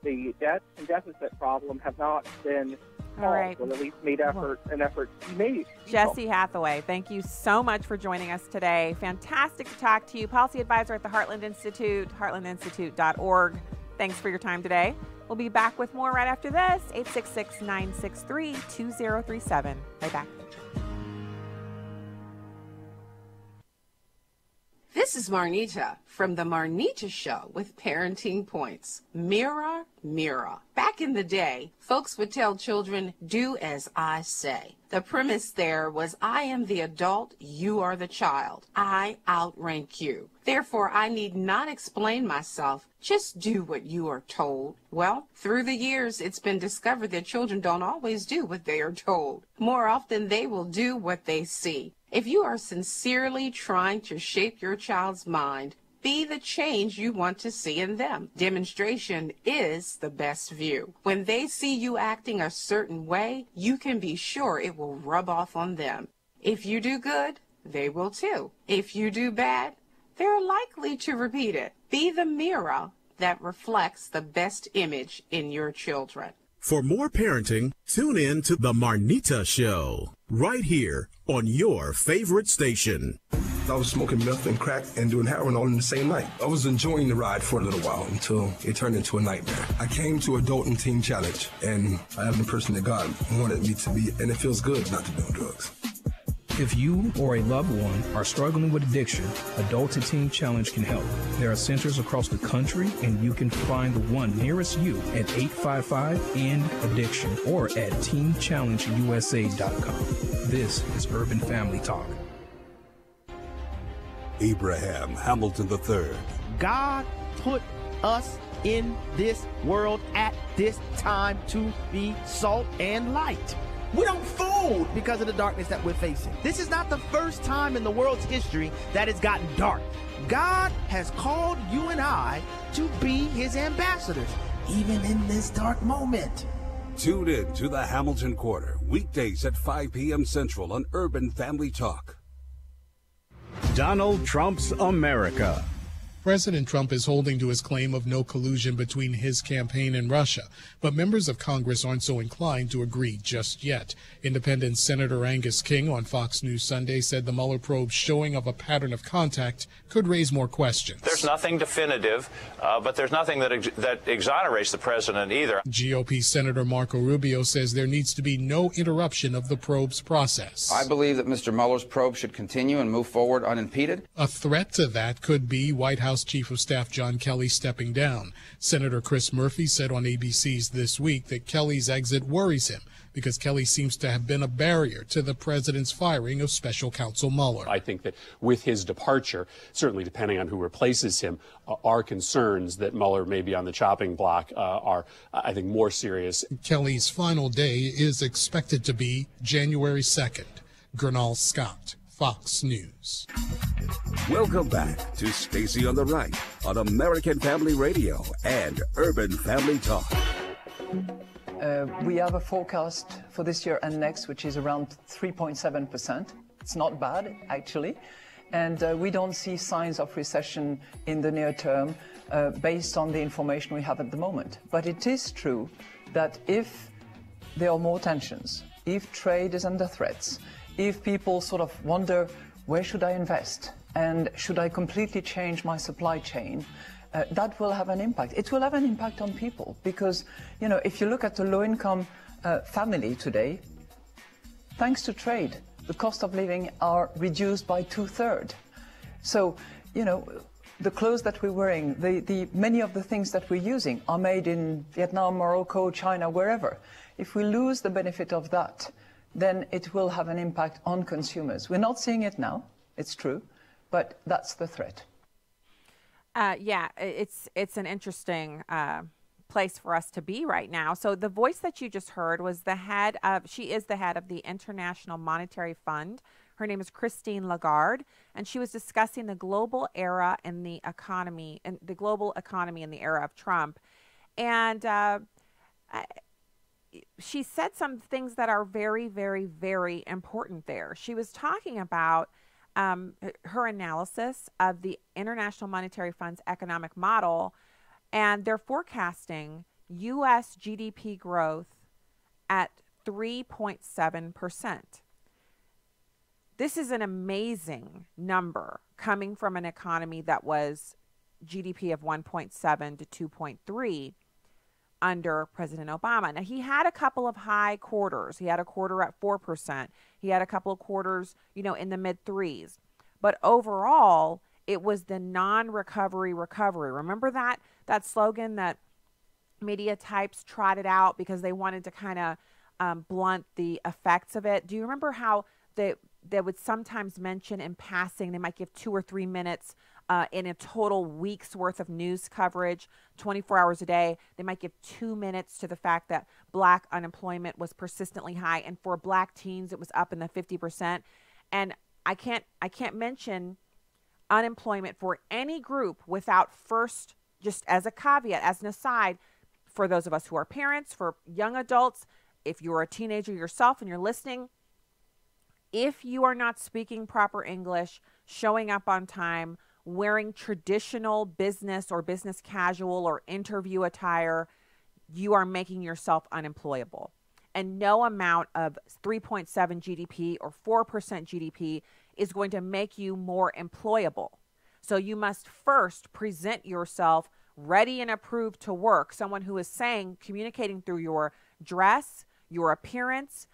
the debt and deficit problem have not been all right. Or at least made an effort to be made. Jesse Hathaway, thank you so much for joining us today. Fantastic to talk to you. Policy advisor at the Heartland Institute, heartlandinstitute.org. Thanks for your time today. We'll be back with more right after this. 866-963-2037. Right back. This is Marnita from The Marnita Show with Parenting Points. Mirror, mirror. Back in the day, folks would tell children, do as I say. The premise there was, I am the adult, you are the child. I outrank you. Therefore, I need not explain myself. Just do what you are told. Well, through the years, it's been discovered that children don't always do what they are told. More often, they will do what they see. If you are sincerely trying to shape your child's mind, Be the change you want to see in them. Demonstration is the best view. When they see you acting a certain way, you can be sure it will rub off on them. If you do good, they will too. If you do bad, they're likely to repeat it. Be the mirror that reflects the best image in your children. For more parenting, tune in to The Marnita Show, right here on your favorite station. I was smoking meth and crack and doing heroin all in the same night. I was enjoying the ride for a little while until it turned into a nightmare. I came to Adult and Teen Challenge, and I am the person that God wanted me to be, and it feels good not to be on drugs. If you or a loved one are struggling with addiction, Adult and Teen Challenge can help. There are centers across the country, and you can find the one nearest you at 855-END-ADDICTION or at teenchallengeusa.com. This is Urban Family Talk. Abraham Hamilton III. God put us in this world at this time to be salt and light. We don't fold because of the darkness that we're facing. This is not the first time in the world's history that it's gotten dark. God has called you and I to be his ambassadors, even in this dark moment. Tune in to the Hamilton Quarter, weekdays at 5 p.m. Central on Urban Family Talk. Donald Trump's America. President Trump is holding to his claim of no collusion between his campaign and Russia, but members of Congress aren't so inclined to agree just yet. Independent Senator Angus King on Fox News Sunday said the Mueller probe's showing of a pattern of contact could raise more questions. There's nothing definitive, but there's nothing that exonerates the president either. GOP Senator Marco Rubio says there needs to be no interruption of the probe's process. I believe that Mr. Mueller's probe should continue and move forward unimpeded. A threat to that could be White House Chief of Staff John Kelly stepping down. Senator Chris Murphy said on ABC's This Week that Kelly's exit worries him because Kelly seems to have been a barrier to the president's firing of Special Counsel Mueller. I think that with his departure, certainly depending on who replaces him, our concerns that Mueller may be on the chopping block are, I think, more serious. Kelly's final day is expected to be January 2nd. Gernal Scott, Fox News. Welcome back to Stacy on the Right on American Family Radio and Urban Family Talk. We have a forecast for this year and next, which is around 3.7%. It's not bad, actually. And we don't see signs of recession in the near term based on the information we have at the moment. But it is true that if there are more tensions, if trade is under threats, if people sort of wonder, where should I invest? And should I completely change my supply chain? That will have an impact. It will have an impact on people because, you know, if you look at the low-income family today, thanks to trade, the cost of living are reduced by 2/3. So, you know, the clothes that we're wearing, many of the things that we're using are made in Vietnam, Morocco, China, wherever. If we lose the benefit of that, then it will have an impact on consumers. We're not seeing it now, it's true, but that's the threat. Yeah, it's an interesting place for us to be right now. So the voice that you just heard was she is the head of the International Monetary Fund. Her name is Christine Lagarde, and she was discussing the global era in the economy and the global economy in the era of Trump. And she said some things that are very, very, very important there. She was talking about her analysis of the International Monetary Fund's economic model, and they're forecasting U.S. GDP growth at 3.7%. This is an amazing number coming from an economy that was GDP of 1.7 to 2.3 under President Obama. Now, he had a couple of high quarters. He had a quarter at 4%. He had a couple of quarters, you know, in the mid-3s. But overall, it was the non-recovery recovery. Remember that slogan that media types trotted out because they wanted to kind of blunt the effects of it? Do you remember how they would sometimes mention in passing, they might give 2 or 3 minutes in a total week's worth of news coverage, 24 hours a day. They might give 2 minutes to the fact that black unemployment was persistently high, and for black teens, it was up in the 50%. And I can't mention unemployment for any group without first, just as a caveat, as an aside, for those of us who are parents, for young adults, if you're a teenager yourself and you're listening, if you are not speaking proper English, showing up on time, wearing traditional business or business casual or interview attire, you are making yourself unemployable. And no amount of 3.7 GDP or 4% GDP is going to make you more employable. So you must first present yourself ready and approved to work, someone who is saying, communicating through your dress, your appearance,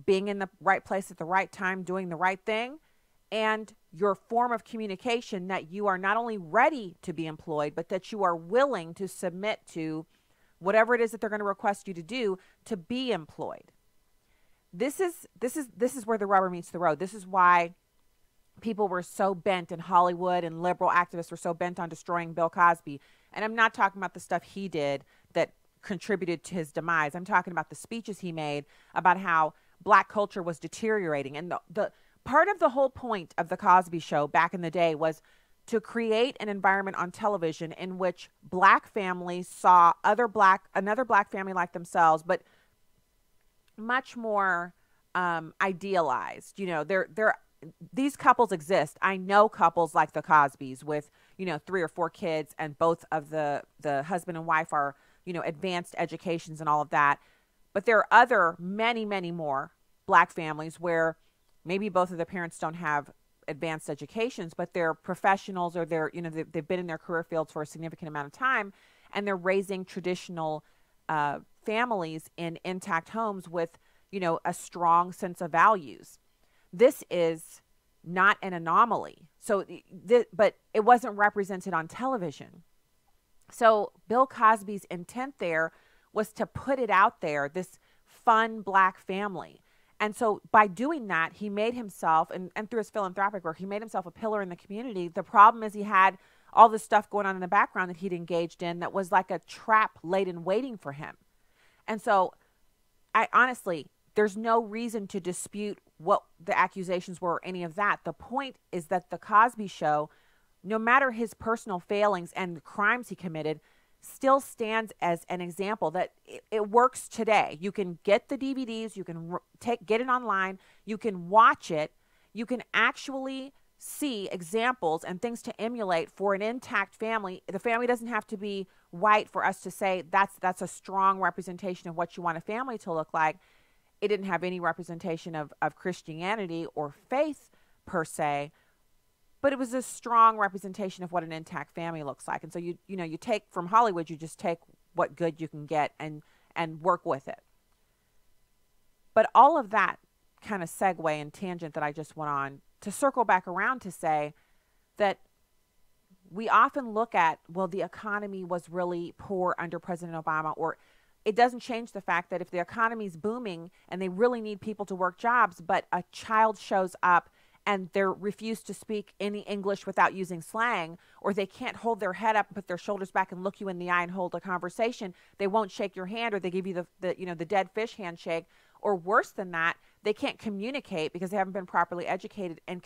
being in the right place at the right time, doing the right thing, and your form of communication that you are not only ready to be employed, but that you are willing to submit to whatever it is that they're going to request you to do to be employed. This is where the rubber meets the road. This is why people were so bent in Hollywood and liberal activists were so bent on destroying Bill Cosby. And I'm not talking about the stuff he did that contributed to his demise. I'm talking about the speeches he made about how Black culture was deteriorating. And the part of the whole point of the Cosby Show back in the day was to create an environment on television in which Black families saw another Black family like themselves, but much more idealized. You know, these couples exist. I know couples like the Cosbys with, 3 or 4 kids, and both of the husband and wife are, advanced educations and all of that. But there are many, many more Black families where maybe both of the parents don't have advanced educations, but they're professionals, or they've been in their career fields for a significant amount of time, and they're raising traditional families in intact homes with, a strong sense of values. This is not an anomaly. So, but it wasn't represented on television. So Bill Cosby's intent there was to put it out there, this fun Black family. And so by doing that, he made himself, and through his philanthropic work, he made himself a pillar in the community. The problem is he had all this stuff going on in the background that he'd engaged in that was like a trap laid in waiting for him. And so there's no reason to dispute what the accusations were or any of that. The point is that the Cosby Show, no matter his personal failings and the crimes he committed, still stands as an example that it works today. You can get the DVDs, you can get it online, you can watch it, you can actually see examples and things to emulate for an intact family. The family doesn't have to be white for us to say that's a strong representation of what you want a family to look like. It didn't have any representation of Christianity or faith per se, but it was a strong representation of what an intact family looks like. And so you take from Hollywood, you just take what good you can get and work with it. But all of that kind of segue and tangent that I just went on to circle back around to say that we often look at, well, the economy was really poor under President Obama, or it doesn't change the fact that if the economy is booming and they really need people to work jobs, but a child shows up and they're refused to speak any English without using slang, or they can't hold their head up, put their shoulders back and look you in the eye and hold a conversation, they won't shake your hand, or they give you the dead fish handshake, or worse than that, they can't communicate because they haven't been properly educated and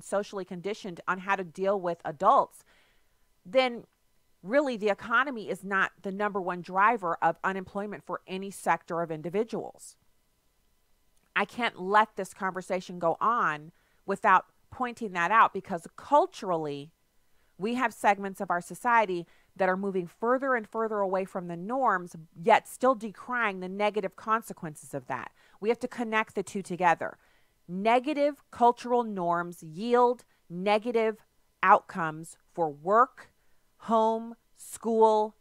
socially conditioned on how to deal with adults, then really the economy is not the number one driver of unemployment for any sector of individuals. I can't let this conversation go on without pointing that out, because culturally, we have segments of our society that are moving further and further away from the norms, yet still decrying the negative consequences of that. We have to connect the two together. Negative cultural norms yield negative outcomes for work, home, school,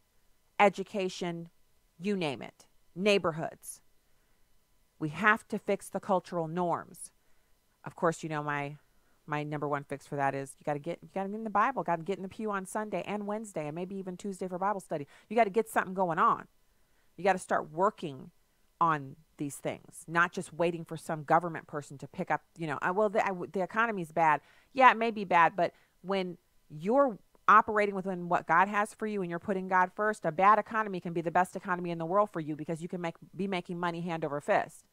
education, you name it, neighborhoods. We have to fix the cultural norms. Of course, my number one fix for that is you got to get in the Bible, got to get in the pew on Sunday and Wednesday, and maybe even Tuesday for Bible study. You got to get something going on. You got to start working on these things, not just waiting for some government person to pick up, the economy's bad. Yeah, it may be bad, but when you're operating within what God has for you and you're putting God first, a bad economy can be the best economy in the world for you, because you can be making money hand over fist.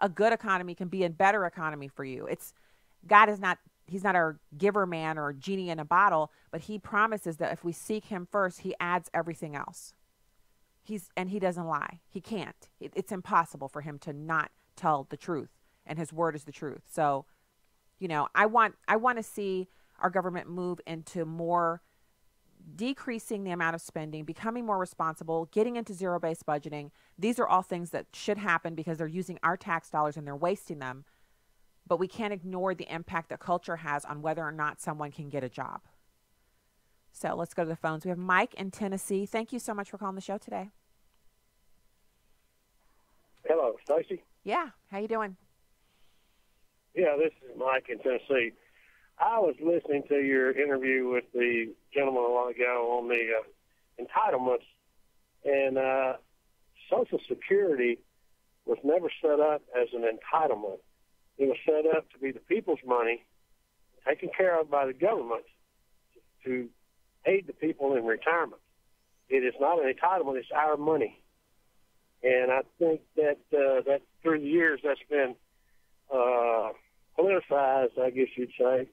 A good economy can be a better economy for you. God is not our giver man or genie in a bottle, but he promises that if we seek him first, he adds everything else. And he doesn't lie. He can't. It's impossible for him to not tell the truth, and his word is the truth. So, I want to see our government move into more decreasing the amount of spending, becoming more responsible, getting into zero-based budgeting. These are all things that should happen because they're using our tax dollars and they're wasting them. But we can't ignore the impact that culture has on whether or not someone can get a job. So let's go to the phones. We have Mike in Tennessee. Thank you so much for calling the show today. Hello, Stacy. Yeah, how you doing? Yeah, this is Mike in Tennessee. I was listening to your interview with the gentleman a while ago on the entitlements, and Social Security was never set up as an entitlement. It was set up to be the people's money taken care of by the government to aid the people in retirement. It is not an entitlement, it's our money. And I think that that through the years that's been politicized, I guess you'd say.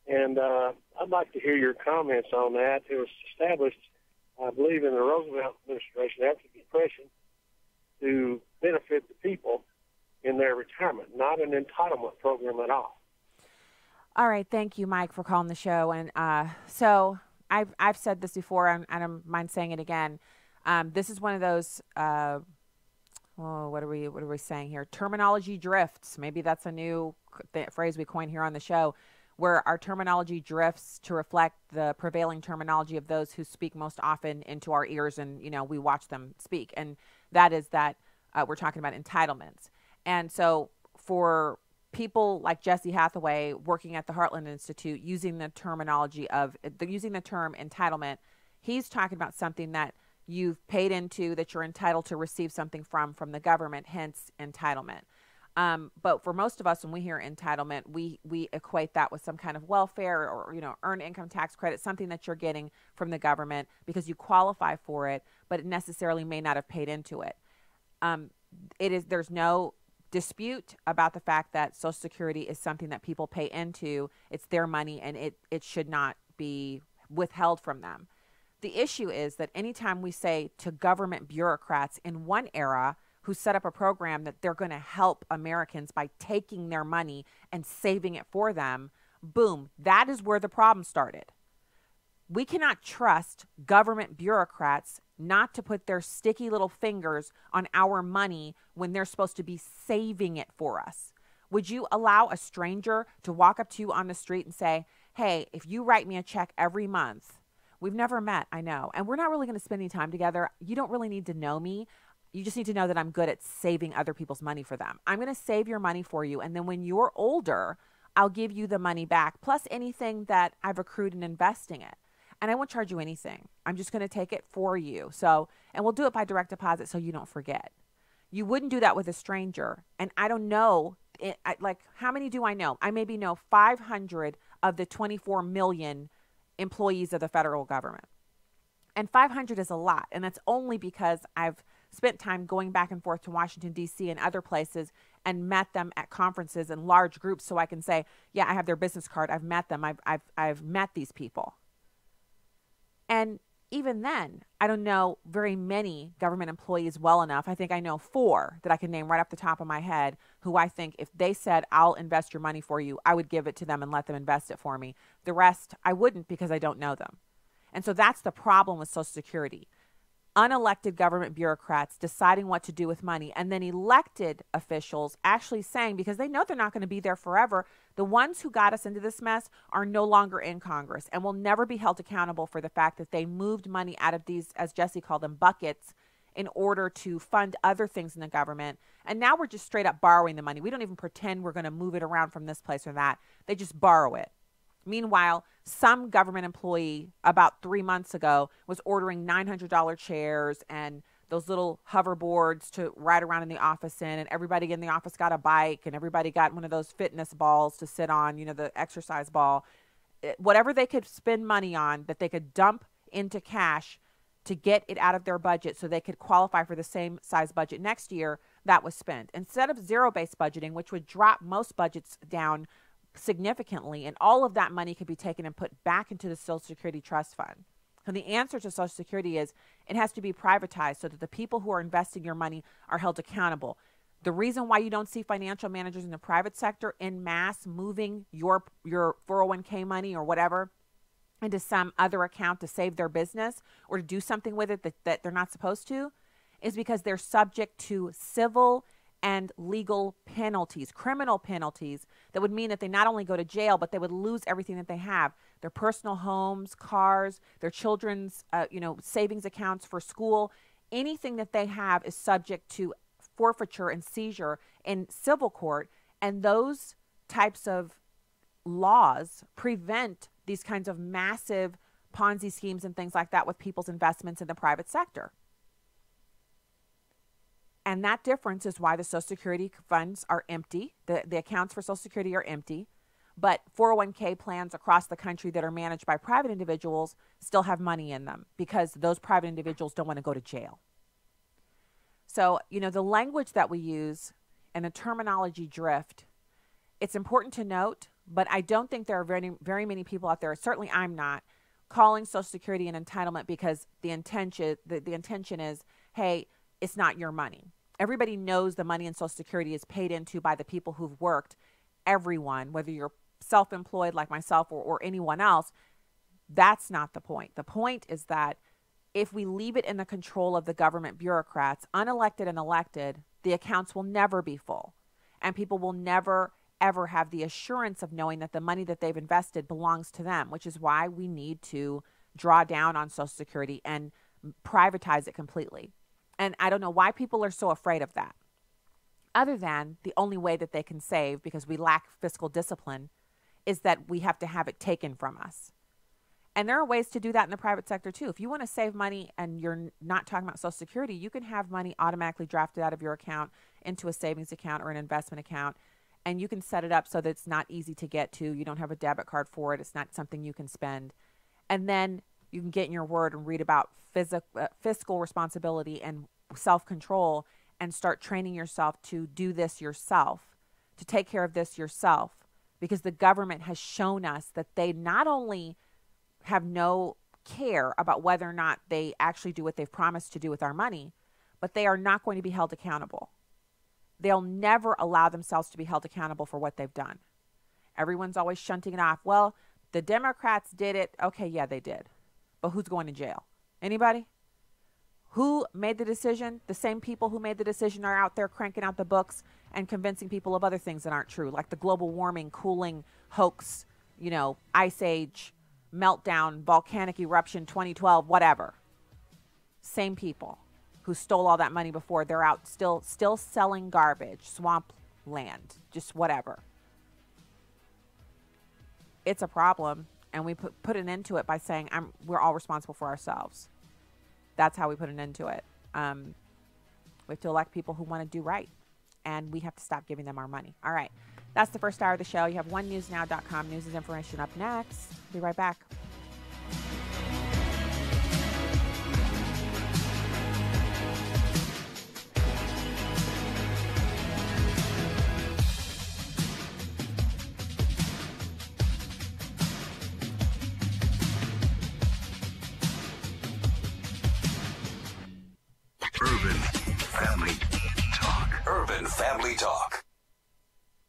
And I'd like to hear your comments on that. It was established, I believe, in the Roosevelt administration after the Depression to benefit the people in their retirement, not an entitlement program at all. All right. Thank you, Mike, for calling the show. And so I've said this before, and I don't mind saying it again. This is one of those, what are we saying here? Terminology drifts. Maybe that's a new phrase we coin here on the show, where our terminology drifts to reflect the prevailing terminology of those who speak most often into our ears, and we watch them speak. And that is that we're talking about entitlements. And so for people like Jesse Hathaway working at the Heartland Institute, using the term entitlement, he's talking about something that you've paid into, that you're entitled to receive something from the government, hence entitlement. But for most of us, when we hear entitlement, we equate that with some kind of welfare or, earned income tax credit, something that you're getting from the government because you qualify for it, but it necessarily may not have paid into it. There's no dispute about the fact that Social Security is something that people pay into. It's their money, and it should not be withheld from them. The issue is that anytime we say to government bureaucrats in one era who set up a program that they're going to help Americans by taking their money and saving it for them, boom, that is where the problem started. We cannot trust government bureaucrats not to put their sticky little fingers on our money when they're supposed to be saving it for us. Would you allow a stranger to walk up to you on the street and say, hey, if you write me a check every month, we've never met, I know, and we're not really going to spend any time together. You don't really need to know me. You just need to know that I'm good at saving other people's money for them. I'm going to save your money for you, and then when you're older, I'll give you the money back, plus anything that I've accrued in investing it. And I won't charge you anything. I'm just going to take it for you. And we'll do it by direct deposit so you don't forget. You wouldn't do that with a stranger. And I don't know, how many do I know? I maybe know 500 of the 24 million employees of the federal government. And 500 is a lot. And that's only because I've spent time going back and forth to Washington, D.C. and other places and met them at conferences in large groups so I can say, yeah, I have their business card. I've met them. I've met these people. And even then, I don't know very many government employees well enough. I think I know 4 that I can name right off the top of my head who I think if they said, I'll invest your money for you, I would give it to them and let them invest it for me. The rest, I wouldn't because I don't know them. And so that's the problem with Social Security. Unelected government bureaucrats deciding what to do with money, and then elected officials actually saying, because they know they're not going to be there forever, the ones who got us into this mess are no longer in Congress and will never be held accountable for the fact that they moved money out of these, as Jesse called them, buckets in order to fund other things in the government. And now we're just straight up borrowing the money. We don't even pretend we're going to move it around from this place or that. They just borrow it. Meanwhile, some government employee about 3 months ago was ordering $900 chairs and those little hoverboards to ride around in the office in, and everybody in the office got a bike, and everybody got one of those fitness balls to sit on, the exercise ball. Whatever they could spend money on that they could dump into cash to get it out of their budget so they could qualify for the same size budget next year, that was spent. Instead of zero-based budgeting, which would drop most budgets down significantly, and all of that money could be taken and put back into the Social Security Trust Fund. And the answer to Social Security is it has to be privatized so that the people who are investing your money are held accountable. The reason why you don't see financial managers in the private sector en masse moving your 401k money or whatever into some other account to save their business or to do something with it that they're not supposed to is because they're subject to civil and legal penalties, criminal penalties that would mean that they not only go to jail, but they would lose everything that they have, their personal homes, cars, their children's, savings accounts for school. Anything that they have is subject to forfeiture and seizure in civil court. And those types of laws prevent these kinds of massive Ponzi schemes and things like that with people's investments in the private sector. And that difference is why the Social Security funds are empty. The accounts for Social Security are empty. But 401k plans across the country that are managed by private individuals still have money in them because those private individuals don't want to go to jail. So, the language that we use and the terminology drift, it's important to note, but I don't think there are very, very many people out there, certainly I'm not, calling Social Security an entitlement because the intention is, hey, it's not your money. Everybody knows the money in Social Security is paid into by the people who've worked. Everyone, whether you're self-employed like myself or anyone else, that's not the point. The point is that if we leave it in the control of the government bureaucrats, unelected and elected, the accounts will never be full. And people will never, ever have the assurance of knowing that the money that they've invested belongs to them, which is why we need to draw down on Social Security and privatize it completely. And I don't know why people are so afraid of that, other than the only way that they can save, because we lack fiscal discipline, is that we have to have it taken from us. And there are ways to do that in the private sector too. If you want to save money and you're not talking about Social Security, you can have money automatically drafted out of your account into a savings account or an investment account. And you can set it up so that it's not easy to get to. You don't have a debit card for it. It's not something you can spend. And then you can get in your word and read about fiscal responsibility and self-control and start training yourself to do this yourself, to take care of this yourself, because the government has shown us that they not only have no care about whether or not they actually do what they've promised to do with our money, but they are not going to be held accountable. They'll never allow themselves to be held accountable for what they've done. Everyone's always shunting it off. Well, the Democrats did it. Okay, yeah, they did. But who's going to jail? Anybody? Who made the decision? The same people who made the decision are out there cranking out the books and convincing people of other things that aren't true, like the global warming, cooling hoax, ice age, meltdown, volcanic eruption, 2012, whatever. Same people who stole all that money before. They're out still selling garbage, swamp land, just whatever. It's a problem, and we put an end to it by saying we're all responsible for ourselves. That's how we put an end to it. We have to elect people who want to do right, and we have to stop giving them our money. All right. That's the first hour of the show. You have onenewsnow.com. News and information up next. Be right back. Urban Family Talk.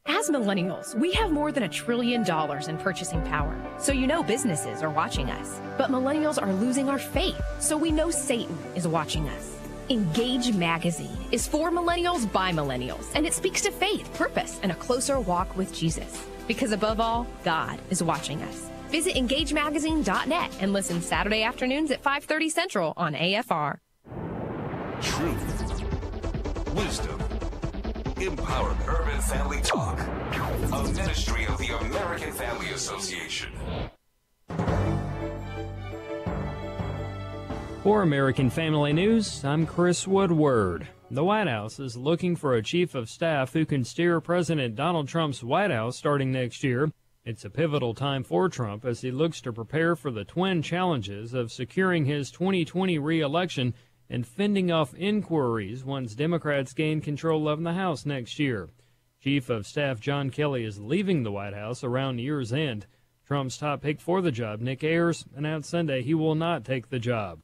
As millennials, we have more than $1 trillion in purchasing power, so businesses are watching us. But millennials are losing our faith, so we know Satan is watching us. Engage Magazine is for millennials by millennials, and it speaks to faith, purpose, and a closer walk with Jesus. Because above all, God is watching us. Visit engagemagazine.net and listen Saturday afternoons at 5:30 Central on AFR. Truth, wisdom, empowerment. Urban Family Talk, a ministry of the American Family Association. For American Family News, I'm Chris Woodward. The White House is looking for a chief of staff who can steer President Donald Trump's White House starting next year. It's a pivotal time for Trump as he looks to prepare for the twin challenges of securing his 2020 re-election and fending off inquiries once Democrats gain control of the House next year. Chief of Staff John Kelly is leaving the White House around year's end. Trump's top pick for the job, Nick Ayers, announced Sunday he will not take the job.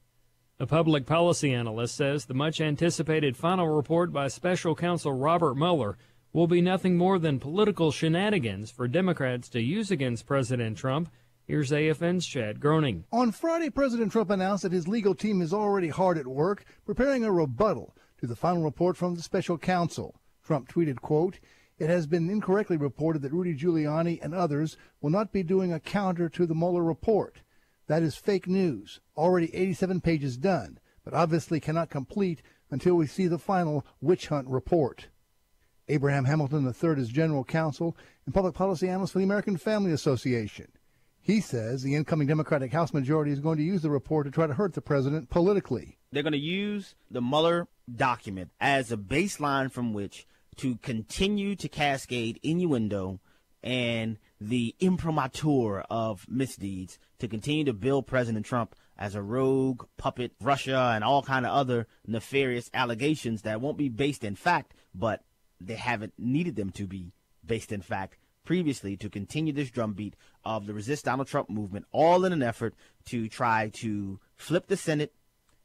A public policy analyst says the much-anticipated final report by special counsel Robert Mueller will be nothing more than political shenanigans for Democrats to use against President Trump. Here's AFN's Chad Groening. On Friday, President Trump announced that his legal team is already hard at work preparing a rebuttal to the final report from the special counsel. Trump tweeted, quote, "It has been incorrectly reported that Rudy Giuliani and others will not be doing a counter to the Mueller report. That is fake news. Already 87 pages done, but obviously cannot complete until we see the final witch hunt report." Abraham Hamilton III is general counsel and public policy analyst for the American Family Association. He says the incoming Democratic House majority is going to use the report to try to hurt the president politically. They're going to use the Mueller document as a baseline from which to continue to cascade innuendo and the imprimatur of misdeeds to continue to build President Trump as a rogue puppet, Russia, and all kind of other nefarious allegations that won't be based in fact, but they haven't needed them to be based in fact previously, to continue this drumbeat of the Resist Donald Trump movement, all in an effort to try to flip the Senate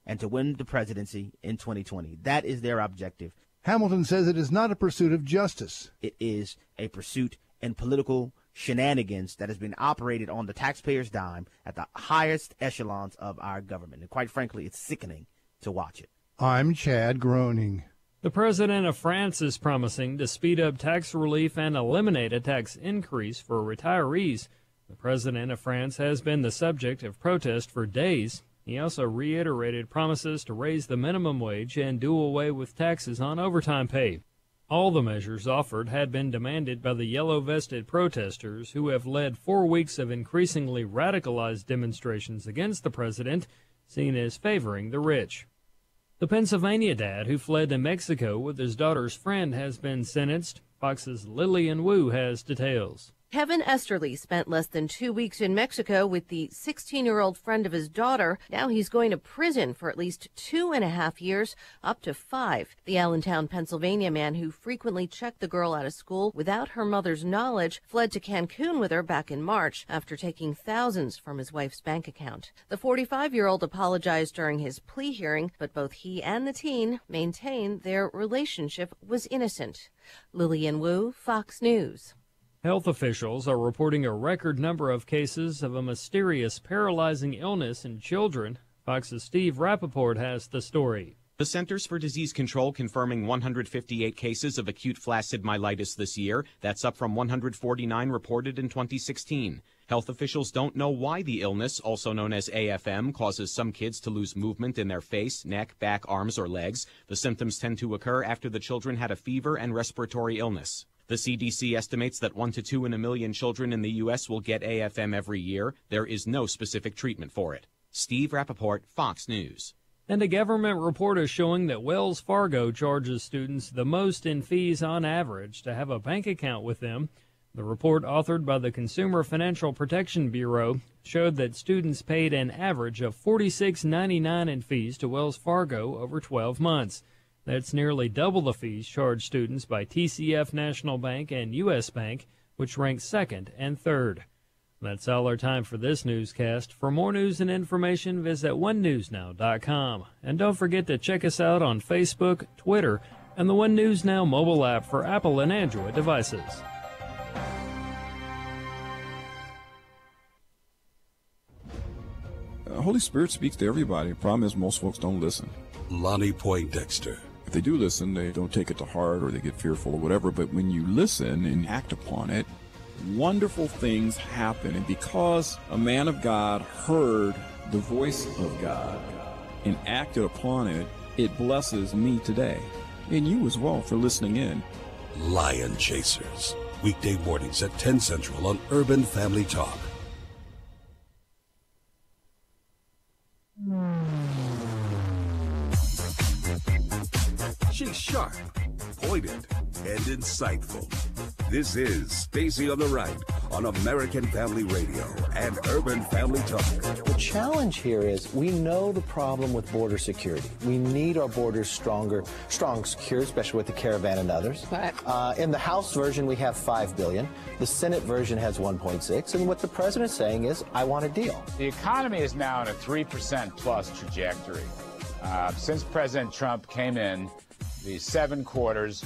and to win the presidency in 2020. That is their objective. Hamilton says it is not a pursuit of justice. It is a pursuit in political shenanigans that has been operated on the taxpayer's dime at the highest echelons of our government. And quite frankly, it's sickening to watch it. I'm Chad Groening. The president of France is promising to speed up tax relief and eliminate a tax increase for retirees. The president of France has been the subject of protest for days. He also reiterated promises to raise the minimum wage and do away with taxes on overtime pay. All the measures offered had been demanded by the yellow-vested protesters who have led 4 weeks of increasingly radicalized demonstrations against the president, seen as favoring the rich. The Pennsylvania dad who fled to Mexico with his daughter's friend has been sentenced. Fox's Lillian Wu has details. Kevin Esterly spent less than 2 weeks in Mexico with the 16-year-old friend of his daughter. Now he's going to prison for at least 2.5 years, up to 5. The Allentown, Pennsylvania man who frequently checked the girl out of school without her mother's knowledge fled to Cancun with her back in March after taking thousands from his wife's bank account. The 45-year-old apologized during his plea hearing, but both he and the teen maintain their relationship was innocent. Lillian Wu, Fox News. Health officials are reporting a record number of cases of a mysterious paralyzing illness in children. Fox's Steve Rappaport has the story. The Centers for Disease Control confirming 158 cases of acute flaccid myelitis this year. That's up from 149 reported in 2016. Health officials don't know why the illness, also known as AFM, causes some kids to lose movement in their face, neck, back, arms, or legs. The symptoms tend to occur after the children had a fever and respiratory illness. The CDC estimates that 1 to 2 in a million children in the U.S. will get AFM every year. There is no specific treatment for it. Steve Rappaport, Fox News. And a government report is showing that Wells Fargo charges students the most in fees on average to have a bank account with them. The report, authored by the Consumer Financial Protection Bureau, showed that students paid an average of $46.99 in fees to Wells Fargo over 12 months. That's nearly double the fees charged students by TCF National Bank and U.S. Bank, which rank second and third. That's all our time for this newscast. For more news and information, visit onenewsnow.com. And don't forget to check us out on Facebook, Twitter, and the One News Now mobile app for Apple and Android devices. Holy Spirit speaks to everybody. The problem is most folks don't listen. Lonnie Poindexter. If they do listen, they don't take it to heart or they get fearful or whatever. But when you listen and act upon it, wonderful things happen. And because a man of God heard the voice of God and acted upon it, it blesses me today. And you as well for listening in. Lion Chasers. Weekday mornings at 10 Central on Urban Family Talk. She's sharp, pointed, and insightful. This is Stacy on the Right on American Family Radio and Urban Family Talk. The challenge here is we know the problem with border security. We need our borders strong, secure, especially with the caravan and others. In the House version, we have $5 billion. The Senate version has 1.6. And what the president's saying is, I want a deal. The economy is now on a 3% plus trajectory. Since President Trump came in, the 7 quarters,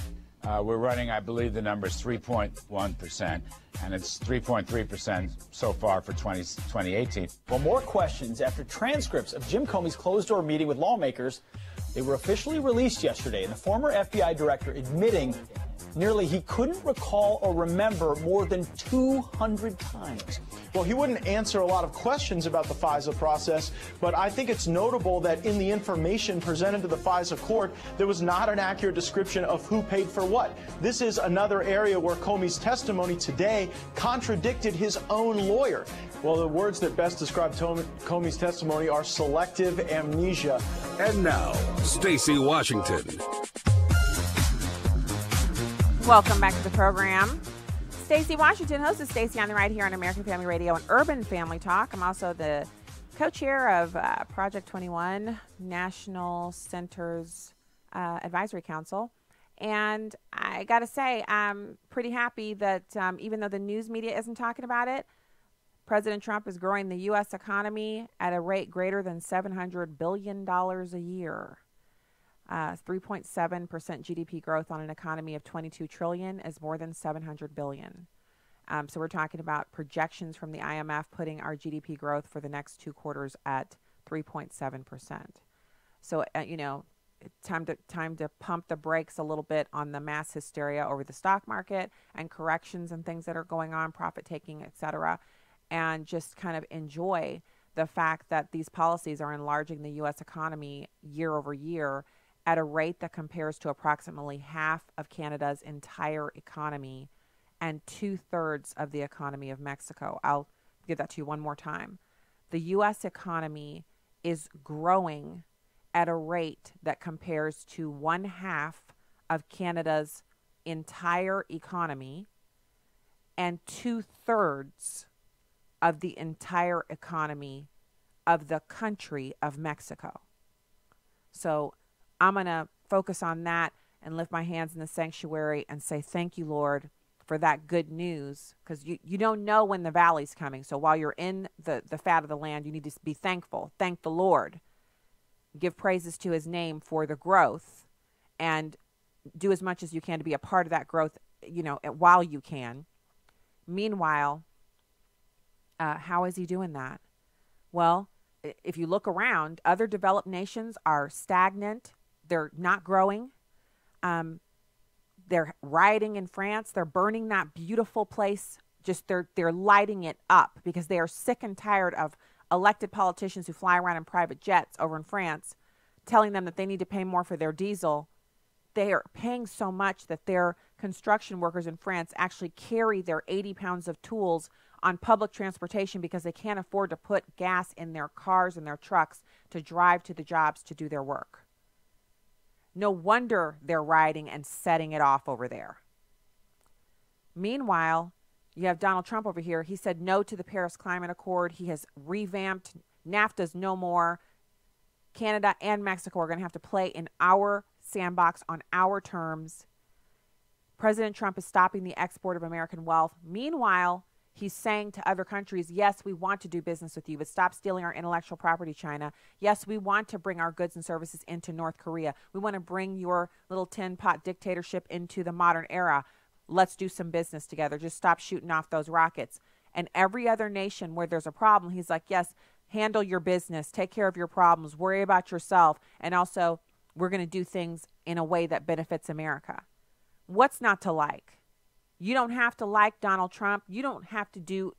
we're running, I believe the number is 3.1%, and it's 3.3% so far for 2018. Well, more questions after transcripts of Jim Comey's closed-door meeting with lawmakers. They were officially released yesterday, and the former FBI director admitting nearly he couldn't recall or remember more than 200 times. Well, he wouldn't answer a lot of questions about the FISA process, but I think it's notable that in the information presented to the FISA court, there was not an accurate description of who paid for what. This is another area where Comey's testimony today contradicted his own lawyer. Well, the words that best describe Comey's testimony are selective amnesia. And now, Stacy Washington. Welcome back to the program. Stacy Washington, host of Stacy on the Right here on American Family Radio and Urban Family Talk. I'm also the co-chair of Project 21, National Centers Advisory Council. And I got to say, I'm pretty happy that even though the news media isn't talking about it, President Trump is growing the U.S. economy at a rate greater than $700 billion a year. 3.7% GDP growth on an economy of $22 trillion is more than $700 billion. So we're talking about projections from the IMF putting our GDP growth for the next 2 quarters at 3.7%. So, time to pump the brakes a little bit on the mass hysteria over the stock market and corrections and things that are going on, profit taking, et cetera, and just kind of enjoy the fact that these policies are enlarging the U.S. economy year over year at a rate that compares to approximately half of Canada's entire economy and 2/3 of the economy of Mexico. I'll give that to you one more time. The U.S. economy is growing at a rate that compares to 1/2 of Canada's entire economy and 2/3 of the entire economy of the country of Mexico. So I'm going to focus on that and lift my hands in the sanctuary and say, thank you, Lord, for that good news, because you don't know when the valley's coming. So while you're in the fat of the land, you need to be thankful. Thank the Lord. Give praises to his name for the growth and do as much as you can to be a part of that growth, while you can. Meanwhile, how is he doing that? Well, if you look around, other developed nations are stagnant. They're not growing. They're rioting in France. They're burning that beautiful place. Just they're lighting it up because they are sick and tired of elected politicians who fly around in private jets over in France telling them that they need to pay more for their diesel. They are paying so much that their construction workers in France actually carry their 80 pounds of tools on public transportation because they can't afford to put gas in their cars and their trucks to drive to the jobs to do their work. No wonder they're rioting and setting it off over there. Meanwhile, you have Donald Trump over here. He said no to the Paris Climate Accord. He has revamped NAFTA's no more. Canada and Mexico are going to have to play in our sandbox on our terms. President Trump is stopping the export of American wealth. Meanwhile, he's saying to other countries, yes, we want to do business with you, but stop stealing our intellectual property, China. Yes, we want to bring our goods and services into North Korea. We want to bring your little tin pot dictatorship into the modern era. Let's do some business together. Just stop shooting off those rockets. And every other nation where there's a problem, he's like, yes, handle your business, take care of your problems, worry about yourself. And also, we're going to do things in a way that benefits America. What's not to like? You don't have to like Donald Trump. You don't have to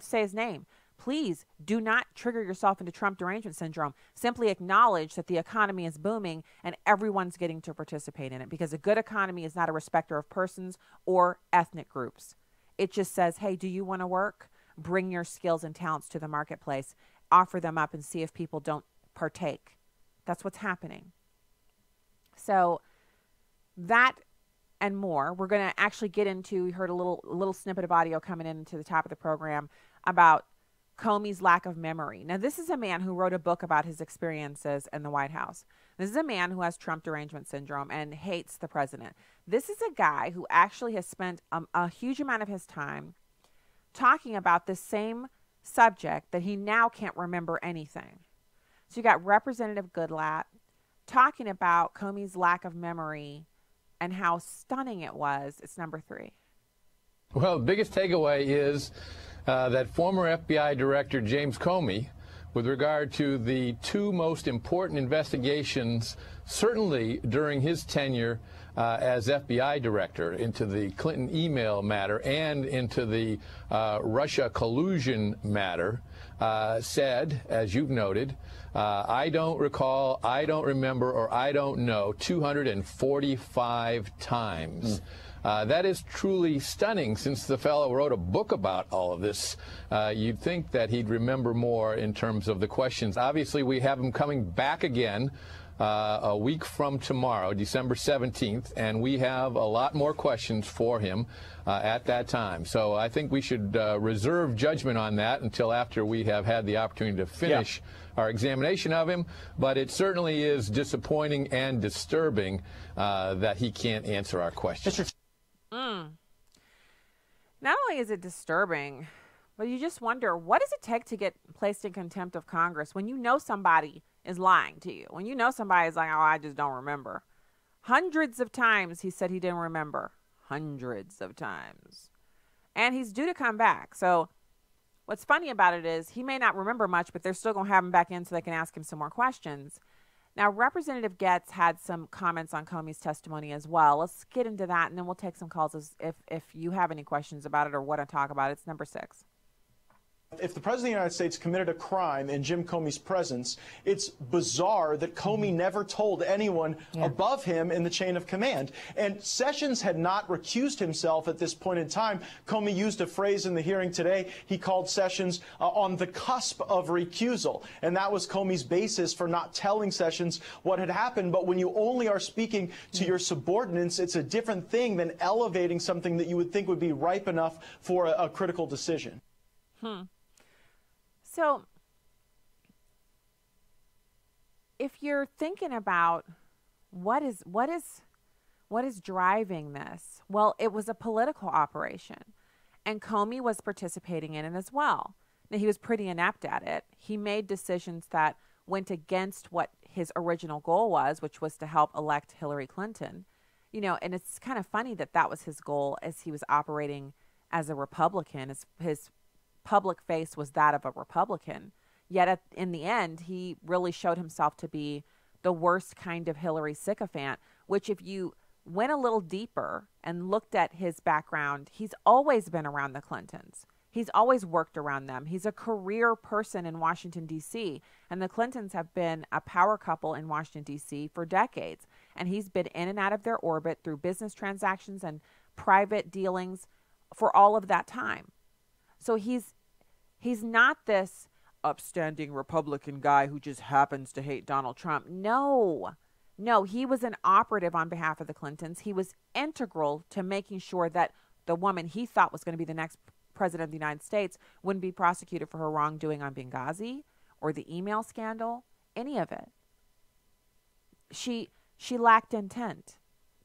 say his name. Please do not trigger yourself into Trump derangement syndrome. Simply acknowledge that the economy is booming and everyone's getting to participate in it, because a good economy is not a respecter of persons or ethnic groups. It just says, hey, do you want to work? Bring your skills and talents to the marketplace. Offer them up and see if people don't partake. That's what's happening. So That and more. We're going to actually get into, we heard a little snippet of audio coming into the top of the program about Comey's lack of memory. Now, this is a man who wrote a book about his experiences in the White House. This is a man who has Trump derangement syndrome and hates the president. This is a guy who actually has spent a huge amount of his time talking about the same subject that he now can't remember anything. So you got Representative Goodlatte talking about Comey's lack of memory and how stunning it was. It's number 3. Well, the biggest takeaway is that former FBI Director James Comey, with regard to the 2 most important investigations, certainly during his tenure as FBI Director, into the Clinton email matter and into the Russia collusion matter, said, as you've noted, I don't recall, I don't remember, or I don't know 245 times. That is truly stunning, since the fellow wrote a book about all of this. You'd think that he'd remember more in terms of the questions. Obviously, we have him coming back again a week from tomorrow, December 17th, and we have a lot more questions for him at that time. So I think we should reserve judgment on that until after we have had the opportunity to finish our examination of him. But it certainly is disappointing and disturbing that he can't answer our questions. Not only is it disturbing, but you just wonder, what does it take to get placed in contempt of Congress when you know somebody is lying to you? When you know somebody is like, oh, I just don't remember. Hundreds of times he said he didn't remember. Hundreds of times. And he's due to come back. So what's funny about it is he may not remember much, but they're still going to have him back in so they can ask him some more questions. Now, Representative Getz had some comments on Comey's testimony as well. Let's get into that, and then we'll take some calls if you have any questions about it or want to talk about it. It's number 6. If the President of the United States committed a crime in Jim Comey's presence, it's bizarre that Comey never told anyone above him in the chain of command. And Sessions had not recused himself at this point in time. Comey used a phrase in the hearing today. He called Sessions on the cusp of recusal. And that was Comey's basis for not telling Sessions what had happened. But when you only are speaking to your subordinates, it's a different thing than elevating something that you would think would be ripe enough for a critical decision. So if you're thinking about what is driving this, well, it was a political operation, and Comey was participating in it as well. Now, he was pretty inept at it. He made decisions that went against what his original goal was, which was to help elect Hillary Clinton. You know, and it's kind of funny that that was his goal as he was operating as a Republican. His public face was that of a Republican. Yet in the end, he really showed himself to be the worst kind of Hillary sycophant, which if you went a little deeper and looked at his background, he's always been around the Clintons. He's always worked around them. He's a career person in Washington, D.C., and the Clintons have been a power couple in Washington, D.C. for decades. And he's been in and out of their orbit through business transactions and private dealings for all of that time. So he's not this upstanding Republican guy who just happens to hate Donald Trump. No, he was an operative on behalf of the Clintons. He was integral to making sure that the woman he thought was going to be the next president of the United States wouldn't be prosecuted for her wrongdoing on Benghazi or the email scandal, any of it. She lacked intent.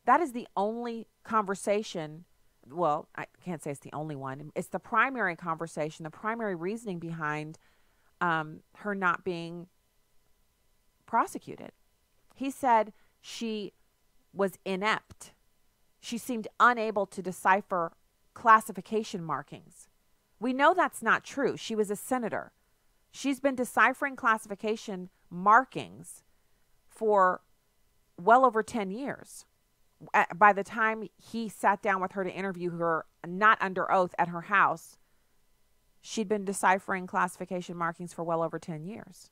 That is the only conversation. Well, I can't say it's the only one. It's the primary conversation, the primary reasoning behind her not being prosecuted. He said she was inept. She seemed unable to decipher classification markings. We know that's not true. She was a senator. She's been deciphering classification markings for well over 10 years. By the time he sat down with her to interview her, not under oath, at her house, she'd been deciphering classification markings for well over 10 years.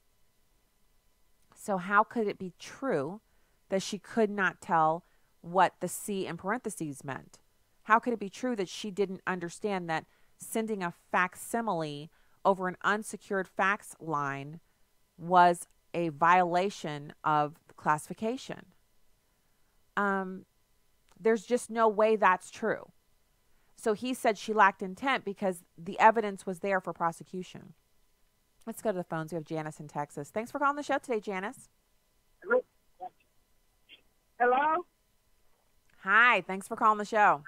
So how could it be true that she could not tell what the C in parentheses meant? How could it be true that she didn't understand that sending a facsimile over an unsecured fax line was a violation of classification? there's just no way that's true. So he said she lacked intent because the evidence was there for prosecution. Let's go to the phones. We have Janice in Texas. Thanks for calling the show today, Janice. Hello? Hi, thanks for calling the show.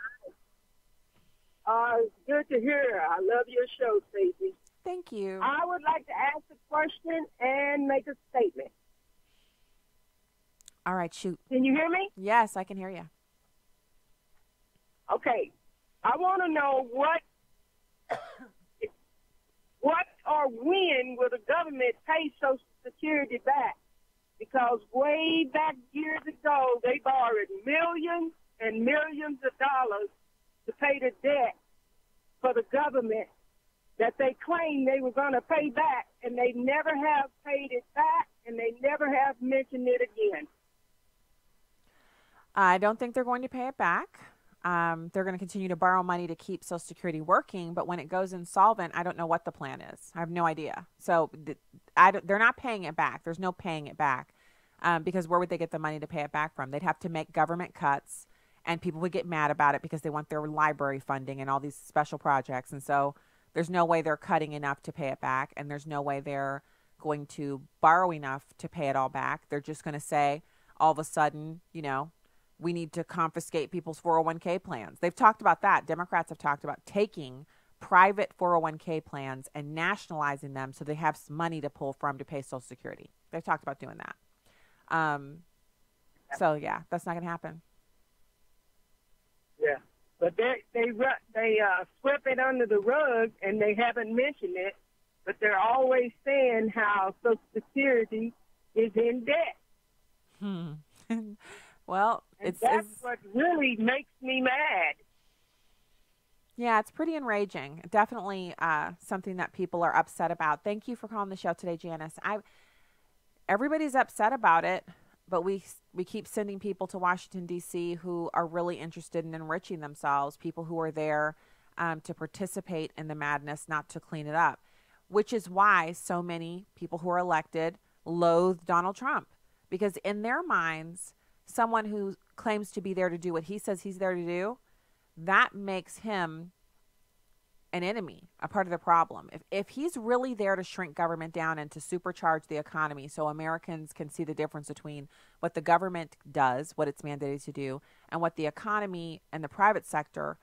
Good to hear. I love your show, Stacey. Thank you. I would like to ask a question and make a statement. All right, shoot. Can you hear me? Yes, I can hear you. Okay. I want to know what or when will the government pay Social Security back? Because way back years ago, they borrowed millions and millions of dollars to pay the debt for the government that they claimed they were going to pay back, and they never have paid it back, and they never have mentioned it again. I don't think they're going to pay it back. They're going to continue to borrow money to keep Social Security working, but when it goes insolvent, I don't know what the plan is. I have no idea. So they're not paying it back. There's no paying it back because where would they get the money to pay it back from? They'd have to make government cuts, and people would get mad about it because they want their library funding and all these special projects. And so there's no way they're cutting enough to pay it back, and there's no way they're going to borrow enough to pay it all back. They're just going to say all of a sudden, we need to confiscate people's 401k plans. They've talked about that. Democrats have talked about taking private 401k plans and nationalizing them so they have some money to pull from to pay Social Security. They've talked about doing that. So, yeah, that's not going to happen. Yeah, but they sweep it under the rug, and they haven't mentioned it, but they're always saying how Social Security is in debt. Well, that's what really makes me mad. Yeah, it's pretty enraging. Definitely something that people are upset about. Thank you for calling the show today, Janice. Everybody's upset about it, but we keep sending people to Washington, D.C. who are really interested in enriching themselves, people who are there to participate in the madness, not to clean it up, which is why so many people who are elected loathe Donald Trump, because in their minds, someone who claims to be there to do what he says he's there to do, that makes him an enemy, a part of the problem. If he's really there to shrink government down and to supercharge the economy so Americans can see the difference between what the government does, what it's mandated to do, and what the economy and the private sector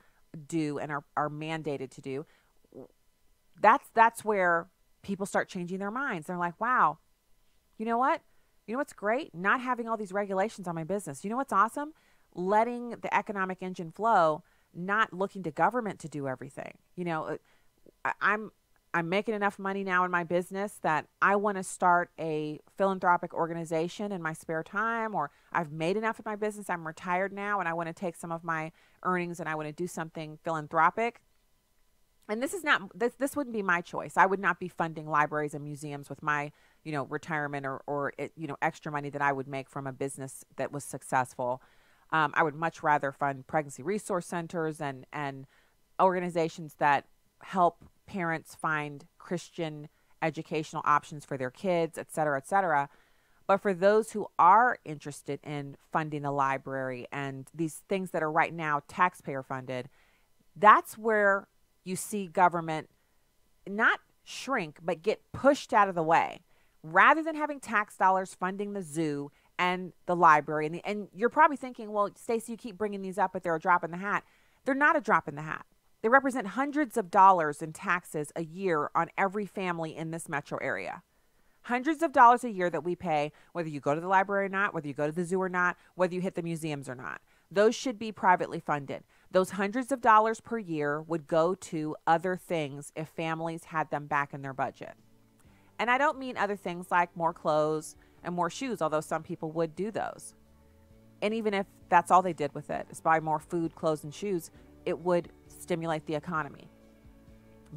do and are mandated to do, that's where people start changing their minds. They're like, wow, you know what? You know what's great? Not having all these regulations on my business. You know what's awesome? Letting the economic engine flow, not looking to government to do everything. I'm making enough money now in my business that I want to start a philanthropic organization in my spare time, or I've made enough of my business. I'm retired now, and I want to take some of my earnings and I want to do something philanthropic. And this wouldn't be my choice. I would not be funding libraries and museums with my, retirement or extra money that I would make from a business that was successful. I would much rather fund pregnancy resource centers and organizations that help parents find Christian educational options for their kids, et cetera, et cetera. But for those who are interested in funding the library and these things that are right now taxpayer funded, that's where you see government not shrink, but get pushed out of the way. Rather than having tax dollars funding the zoo and the library, and you're probably thinking, well, Stacey, you keep bringing these up, but they're a drop in the hat. They're not a drop in the hat. They represent hundreds of dollars in taxes a year on every family in this metro area. Hundreds of dollars a year that we pay, whether you go to the library or not, whether you go to the zoo or not, whether you hit the museums or not. Those should be privately funded. Those hundreds of dollars per year would go to other things if families had them back in their budget. And I don't mean other things like more clothes and more shoes, although some people would do those. And even if that's all they did with it, is buy more food, clothes, and shoes, it would stimulate the economy.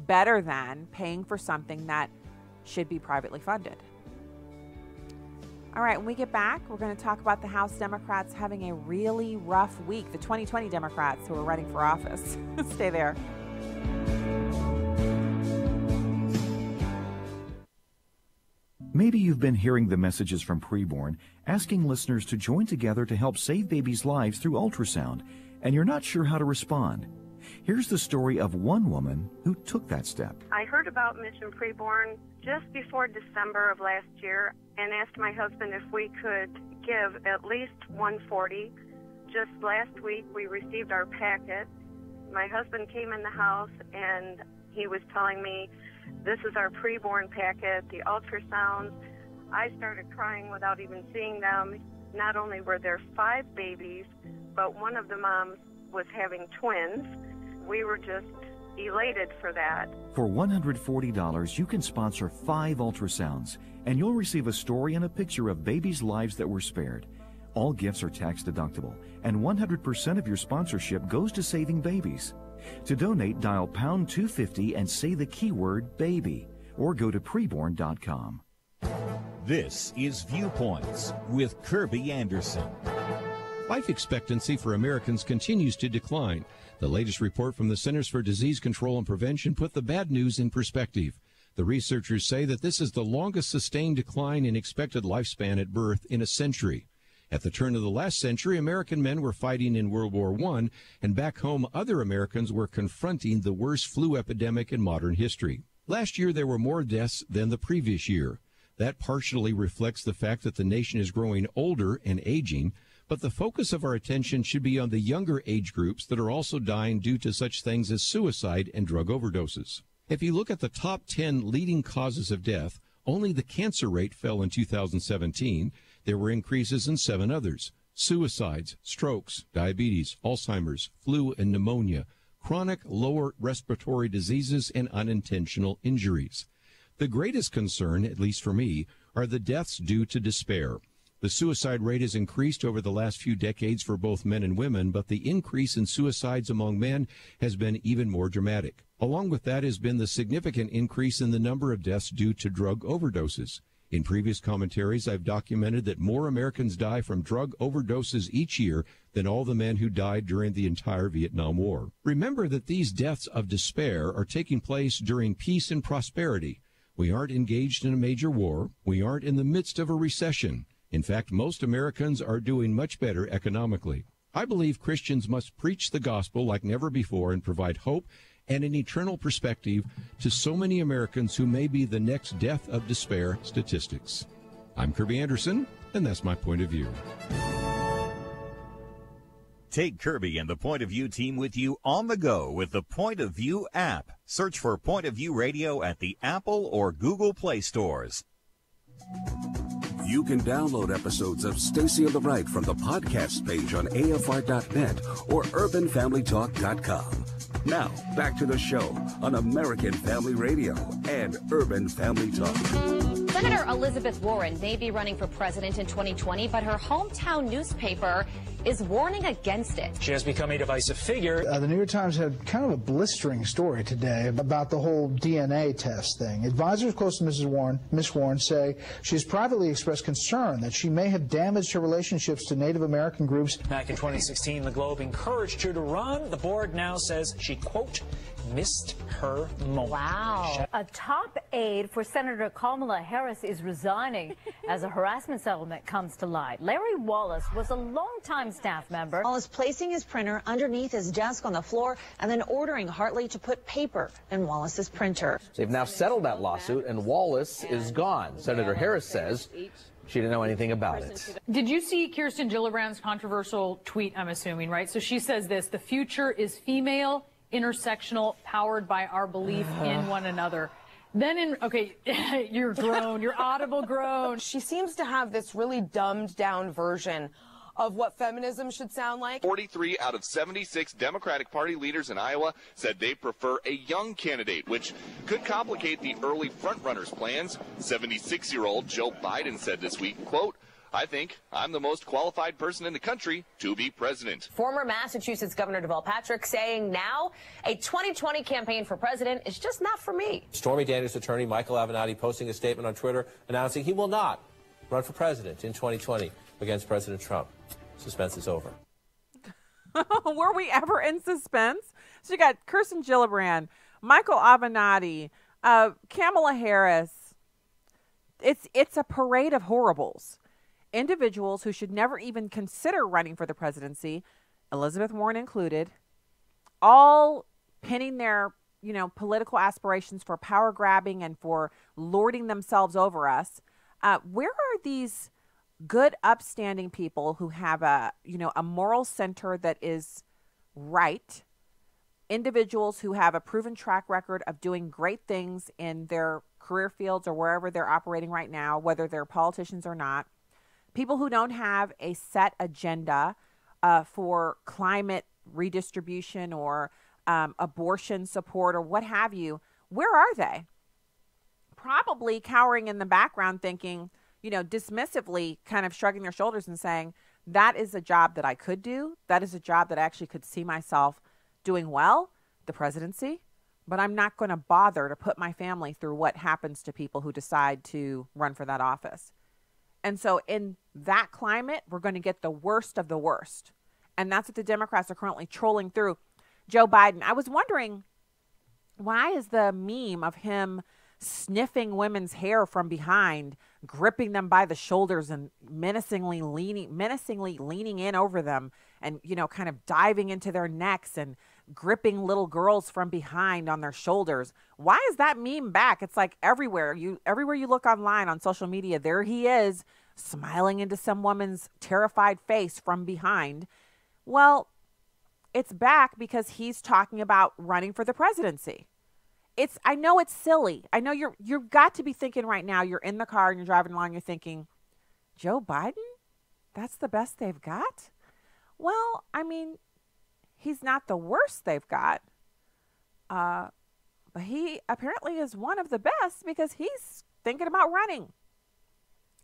Better than paying for something that should be privately funded. All right, when we get back, we're going to talk about the House Democrats having a really rough week, the 2020 Democrats who are running for office. Stay there. Maybe you've been hearing the messages from Preborn asking listeners to join together to help save babies' lives through ultrasound. and you're not sure how to respond. Here's the story of one woman who took that step. I heard about Mission Preborn just before December of last year and asked my husband if we could give at least $140. Just last week we received our packet. My husband came in the house and he was telling me, this is our preborn packet, the ultrasounds. I started crying without even seeing them. Not only were there 5 babies, but one of the moms was having twins. We were just elated for that. For $140, you can sponsor 5 ultrasounds, and you'll receive a story and a picture of babies' lives that were spared. All gifts are tax deductible, and 100% of your sponsorship goes to saving babies. To donate, dial pound 250 and say the keyword baby, or go to preborn.com. This is Viewpoints with Kirby Anderson. Life expectancy for Americans continues to decline. The latest report from the Centers for Disease Control and Prevention put the bad news in perspective. The researchers say that this is the longest sustained decline in expected lifespan at birth in a century. At the turn of the last century, American men were fighting in World War I, and back home, other Americans were confronting the worst flu epidemic in modern history. Last year, there were more deaths than the previous year. That partially reflects the fact that the nation is growing older and aging, but the focus of our attention should be on the younger age groups that are also dying due to such things as suicide and drug overdoses. If you look at the top 10 leading causes of death, only the cancer rate fell in 2017. There were increases in 7 others: suicides, strokes, diabetes, Alzheimer's, flu and pneumonia, chronic lower respiratory diseases, and unintentional injuries. The greatest concern, at least for me, are the deaths due to despair. The suicide rate has increased over the last few decades for both men and women, but the increase in suicides among men has been even more dramatic. Along with that has been the significant increase in the number of deaths due to drug overdoses. In previous commentaries, I've documented that more Americans die from drug overdoses each year than all the men who died during the entire Vietnam War. Remember that these deaths of despair are taking place during peace and prosperity. We aren't engaged in a major war. We aren't in the midst of a recession. In fact, most Americans are doing much better economically. I believe Christians must preach the gospel like never before and provide hope and an eternal perspective to so many Americans who may be the next death of despair statistics. I'm Kirby Anderson, and that's my point of view. Take Kirby and the Point of View team with you on the go with the Point of View app. Search for Point of View Radio at the Apple or Google Play stores. You can download episodes of Stacy on the Right from the podcast page on AFR.net or UrbanFamilyTalk.com. Now, back to the show on American Family Radio and Urban Family Talk. Senator Elizabeth Warren may be running for president in 2020, but her hometown newspaper is warning against it. She has become a divisive figure. The New York Times had kind of a blistering story today about the whole DNA test thing. Advisors close to Miss Warren, say she has privately expressed concern that she may have damaged her relationships to Native American groups. Back in 2016, the Globe encouraged her to run. The board now says she, quote, missed her moment. Wow. A top aide for Senator Kamala Harris is resigning as a harassment settlement comes to light. Larry Wallace was a longtime staff member. Wallace placing his printer underneath his desk on the floor and then ordering Hartley to put paper in Wallace's printer. They've now settled that lawsuit, and Wallace is gone. Senator Harris says she didn't know anything about it. Did you see Kirsten Gillibrand's controversial tweet, I'm assuming, right? So she says this: the future is female, intersectional, powered by our belief in one another. Then your groan, your audible groan. She seems to have this really dumbed down version of what feminism should sound like. 43 out of 76 Democratic Party leaders in Iowa said they prefer a young candidate, which could complicate the early frontrunners' plans. 76-year-old Joe Biden said this week, quote, I think I'm the most qualified person in the country to be president. Former Massachusetts Governor Deval Patrick saying now a 2020 campaign for president is just not for me. Stormy Daniels' attorney Michael Avenatti posting a statement on Twitter announcing he will not run for president in 2020 against President Trump. Suspense is over. Were we ever in suspense? So you got Kirsten Gillibrand, Michael Avenatti, Kamala Harris. It's a parade of horribles. Individuals who should never even consider running for the presidency Elizabeth Warren included, all pinning their, political aspirations for power grabbing and for lording themselves over us. Where are these good, upstanding people who have a moral center that is right? Individuals who have a proven track record of doing great things in their career fields or wherever they're operating right now, whether they're politicians or not. People who don't have a set agenda for climate redistribution or abortion support or what have you. Where are they? Probably cowering in the background thinking, dismissively kind of shrugging their shoulders and saying, that is a job that I could do. That is a job that I actually could see myself doing well, the presidency, but I'm not going to bother to put my family through what happens to people who decide to run for that office. And so in that climate, we're going to get the worst of the worst. And that's what the Democrats are currently trolling through Joe Biden. I was wondering, why is the meme of him sniffing women's hair from behind, gripping them by the shoulders and menacingly leaning in over them and, kind of diving into their necks and gripping little girls from behind on their shoulders? Why is that meme back? It's like everywhere you look online on social media, there he is smiling into some woman's terrified face from behind. Well, it's back because he's talking about running for the presidency. I know it's silly. I know you've got to be thinking right now, you're in the car and you're driving along, you're thinking, Joe Biden? That's the best they've got? Well, I mean, he's not the worst they've got. But he apparently is one of the best because he's thinking about running.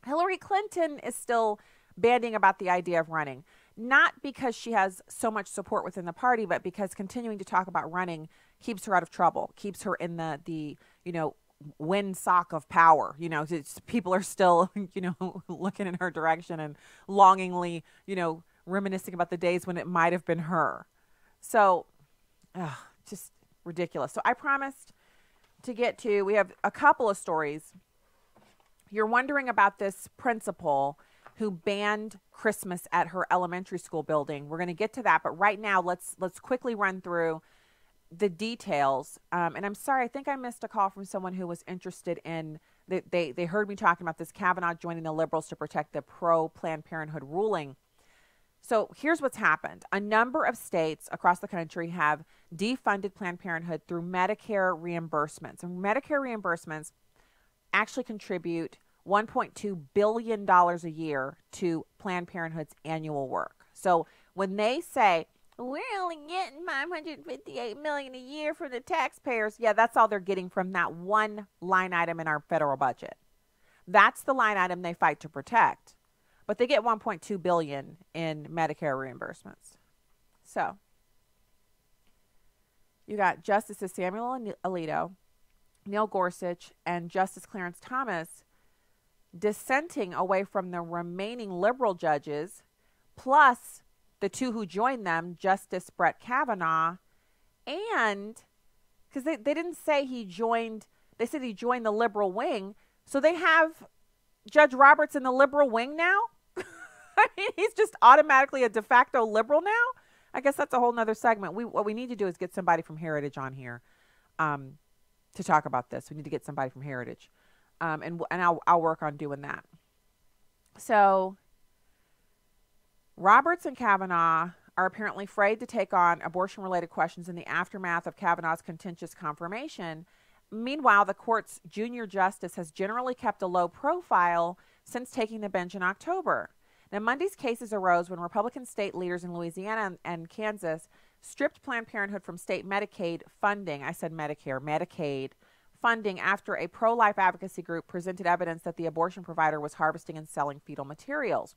Hillary Clinton is still bandying about the idea of running, not because she has so much support within the party, but because continuing to talk about running keeps her out of trouble, keeps her in the windsock of power. People are still, looking in her direction and longingly, reminiscing about the days when it might have been her. So, just ridiculous. So I promised to get to, we have a couple of stories. You're wondering about this principal who banned Christmas at her elementary school building. We're going to get to that, but right now let's quickly run through the details. And I'm sorry, I think I missed a call from someone who was interested in, they heard me talking about this Kavanaugh joining the liberals to protect the pro-Planned Parenthood ruling. So here's what's happened. A number of states across the country have defunded Planned Parenthood through Medicare reimbursements. And Medicare reimbursements actually contribute $1.2 billion a year to Planned Parenthood's annual work. So when they say, we're only getting $558 million a year from the taxpayers, yeah, that's all they're getting from that one line item in our federal budget. That's the line item they fight to protect. But they get $1.2 billion in Medicare reimbursements. So you got Justices Samuel Alito, Neil Gorsuch, and Justice Clarence Thomas dissenting away from the remaining liberal judges, plus the two who joined them, Justice Brett Kavanaugh, and because they didn't say he joined, they said he joined the liberal wing. So they have Judge Roberts in the liberal wing now. I mean, he's just automatically a de facto liberal now. I guess that's a whole nother segment. What we need to do is get somebody from Heritage on here to talk about this. We need to get somebody from Heritage. And I'll work on doing that. So Roberts and Kavanaugh are apparently afraid to take on abortion-related questions in the aftermath of Kavanaugh's contentious confirmation. Meanwhile, the court's junior justice has generally kept a low profile since taking the bench in October. Now, Monday's cases arose when Republican state leaders in Louisiana and Kansas stripped Planned Parenthood from state Medicaid funding. I said Medicare, Medicaid funding after a pro-life advocacy group presented evidence that the abortion provider was harvesting and selling fetal materials.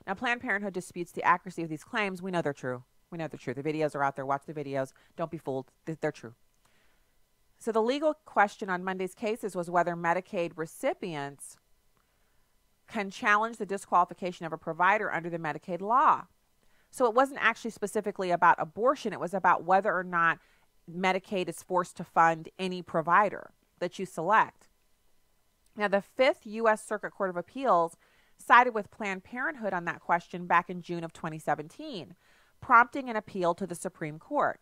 Now, Planned Parenthood disputes the accuracy of these claims. We know they're true. We know they're true. The videos are out there. Watch the videos. Don't be fooled. They're true. So the legal question on Monday's cases was whether Medicaid recipients can challenge the disqualification of a provider under the Medicaid law. So it wasn't actually specifically about abortion. It was about whether or not Medicaid is forced to fund any provider that you select. Now, the Fifth U.S. Circuit Court of Appeals sided with Planned Parenthood on that question back in June of 2017, prompting an appeal to the Supreme Court.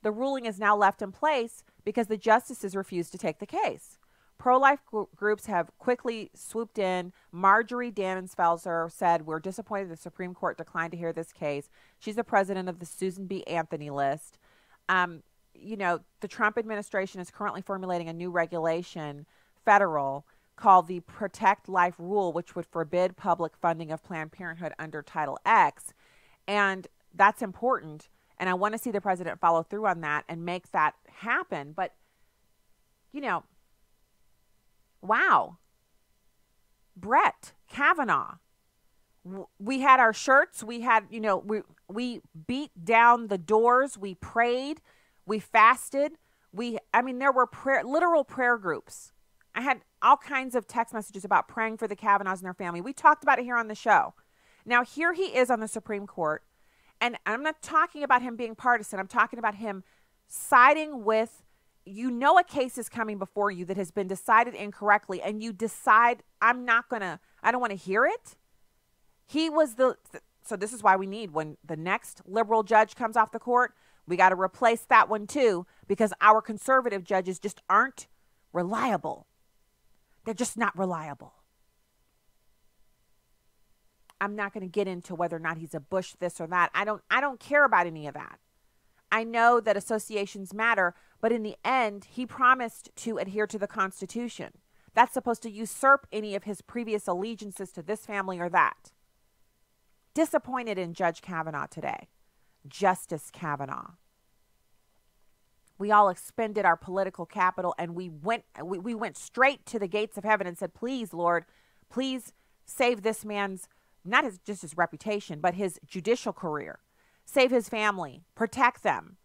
The ruling is now left in place because the justices refused to take the case. Pro-life groups have quickly swooped in. Marjorie Dannenfelser said, "We're disappointed the Supreme Court declined to hear this case." She's the president of the Susan B. Anthony list. The Trump administration is currently formulating a new regulation, federal, called the Protect Life Rule, which would forbid public funding of Planned Parenthood under Title X. And that's important. And I want to see the president follow through on that and make that happen. But, wow. Brett Kavanaugh. We had our shirts. We had, we beat down the doors. We prayed. We fasted. There were literal prayer groups. I had all kinds of text messages about praying for the Kavanaughs and their family. We talked about it here on the show. Now, here he is on the Supreme Court. And I'm not talking about him being partisan. I'm talking about him siding with, a case is coming before you that has been decided incorrectly, and you decide, I don't want to hear it. So this is why we need, when the next liberal judge comes off the court, we got to replace that one too, because our conservative judges just aren't reliable. They're just not reliable. I'm not going to get into whether or not he's a Bush this or that. I don't care about any of that. I know that associations matter, but in the end, he promised to adhere to the Constitution. That's supposed to usurp any of his previous allegiances to this family or that. Disappointed in Judge Kavanaugh today. Justice Kavanaugh. We all expended our political capital, and we went straight to the gates of heaven and said, "Please, Lord, please save this man's, not just his reputation, but his judicial career. Save his family. Protect them."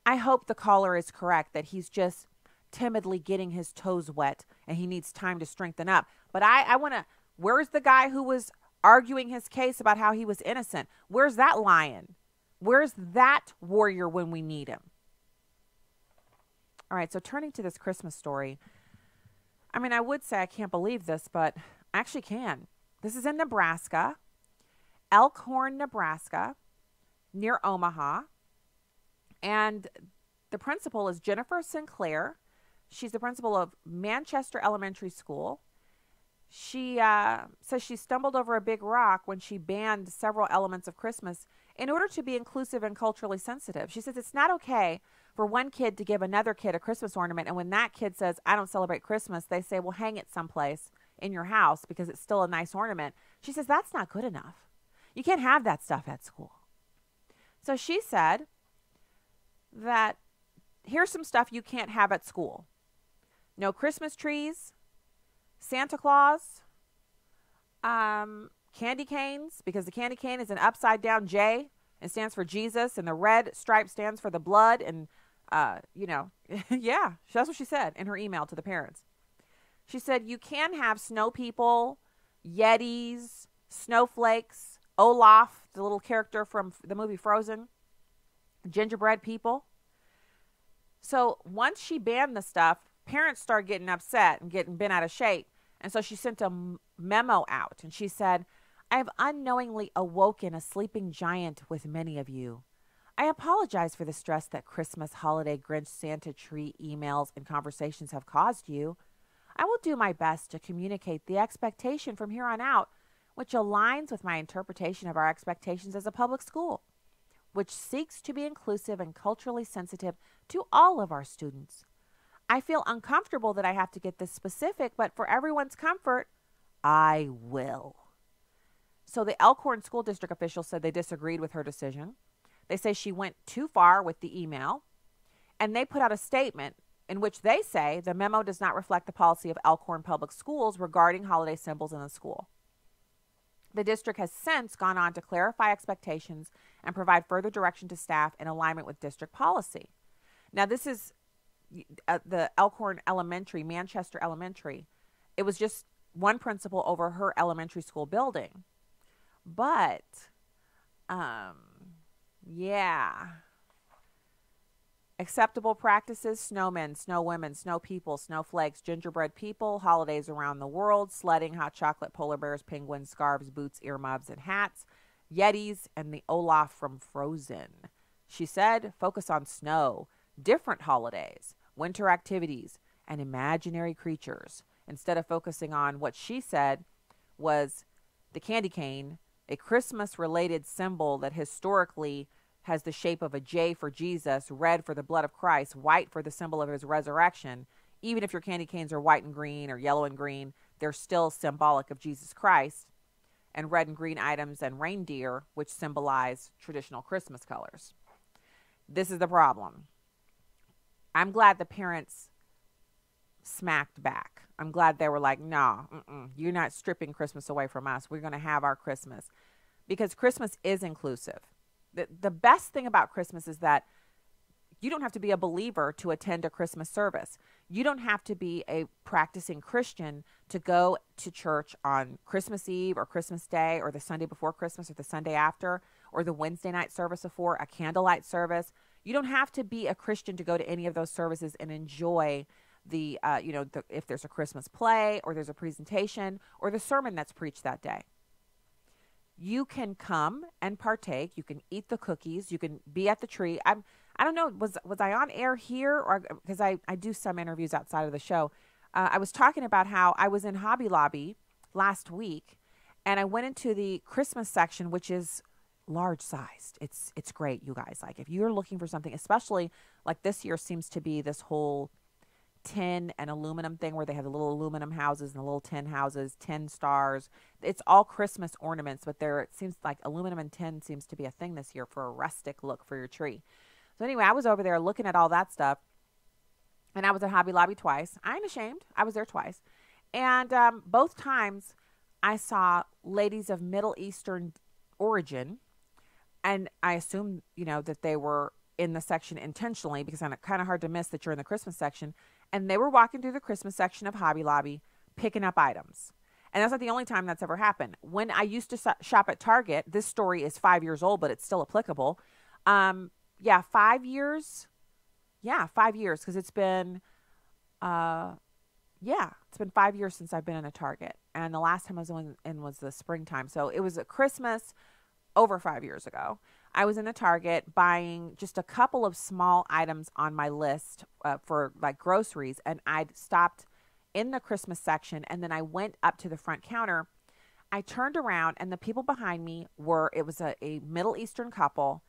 I hope the caller is correct, that he's just timidly getting his toes wet and he needs time to strengthen up. But I want to, where's the guy who was arguing his case about how he was innocent? Where's that lion? Where's that warrior when we need him? All right, so turning to this Christmas story. I would say I can't believe this, but I actually can. This is in Nebraska, Elkhorn, Nebraska, near Omaha. And the principal is Jennifer Sinclair. She's the principal of Manchester Elementary School. She says she stumbled over a big rock when she banned several elements of Christmas in order to be inclusive and culturally sensitive. She says it's not okay for one kid to give another kid a Christmas ornament, and when that kid says, "I don't celebrate Christmas," they say, "Well, hang it someplace in your house because it's still a nice ornament." She says that's not good enough. You can't have that stuff at school. So she said that here's some stuff you can't have at school. No Christmas trees, Santa Claus, candy canes, because the candy cane is an upside down J and stands for Jesus, and the red stripe stands for the blood. And, yeah, that's what she said in her email to the parents. She said you can have snow people, Yetis, snowflakes, Olaf, the little character from the movie Frozen, gingerbread people. So once she banned the stuff, parents started getting upset and getting bent out of shape. And so she sent a memo out, and she said, "I have unknowingly awoken a sleeping giant with many of you. I apologize for the stress that Christmas, holiday, Grinch, Santa tree emails and conversations have caused you. I will do my best to communicate the expectation from here on out, which aligns with my interpretation of our expectations as a public school, which seeks to be inclusive and culturally sensitive to all of our students. I feel uncomfortable that I have to get this specific, but for everyone's comfort, I will." So the Elkhorn School District officials said they disagreed with her decision. They say she went too far with the email, and they put out a statement in which they say the memo does not reflect the policy of Elkhorn Public Schools regarding holiday symbols in the school. The district has since gone on to clarify expectations and provide further direction to staff in alignment with district policy. Now, this is the Elkhorn Elementary, Manchester Elementary. It was just one principal over her elementary school building. But, yeah. Acceptable practices: snowmen, snowwomen, snow people, snowflakes, gingerbread people, holidays around the world, sledding, hot chocolate, polar bears, penguins, scarves, boots, earmuffs, and hats, Yetis, and the Olaf from Frozen. She said, focus on snow, different holidays, winter activities, and imaginary creatures, instead of focusing on what she said was the candy cane, a Christmas-related symbol that historically has the shape of a J for Jesus, red for the blood of Christ, white for the symbol of his resurrection. Even if your candy canes are white and green or yellow and green, they're still symbolic of Jesus Christ. And red and green items and reindeer, which symbolize traditional Christmas colors. This is the problem. I'm glad the parents smacked back. I'm glad they were like, no, you're not stripping Christmas away from us. We're going to have our Christmas. Because Christmas is inclusive. The best thing about Christmas is that you don't have to be a believer to attend a Christmas service. You don't have to be a practicing Christian to go to church on Christmas Eve or Christmas Day or the Sunday before Christmas or the Sunday after or the Wednesday night service before, a candlelight service. You don't have to be a Christian to go to any of those services and enjoy if there's a Christmas play or there's a presentation or the sermon that's preached that day. You can come and partake. You can eat the cookies. You can be at the tree. I don't know, was I on air here? Or because I do some interviews outside of the show. I was talking about how I was in Hobby Lobby last week, and I went into the Christmas section, which is large sized. It's great, you guys. Like if you're looking for something, especially like this year seems to be this whole tin and aluminum thing where they have the little aluminum houses and the little tin houses, 10 stars. It's all Christmas ornaments, but it seems like aluminum and tin seems to be a thing this year for a rustic look for your tree. So anyway, I was over there looking at all that stuff, and I was at Hobby Lobby twice. I ain't ashamed. I was there twice. And both times I saw ladies of Middle Eastern origin, and I assume, that they were in the section intentionally because it's kind of hard to miss that you're in the Christmas section. And they were walking through the Christmas section of Hobby Lobby, picking up items. And that's not the only time that's ever happened. When I used to shop at Target, this story is 5 years old, but it's still applicable. 5 years. Yeah, 5 years, because it's been, it's been 5 years since I've been in a Target. And the last time I was in was the springtime. So it was a Christmas over 5 years ago. I was in a Target buying just a couple of small items on my list for like groceries, and I'd stopped in the Christmas section, and then I went up to the front counter. I turned around, and the people behind me it was a Middle Eastern couple,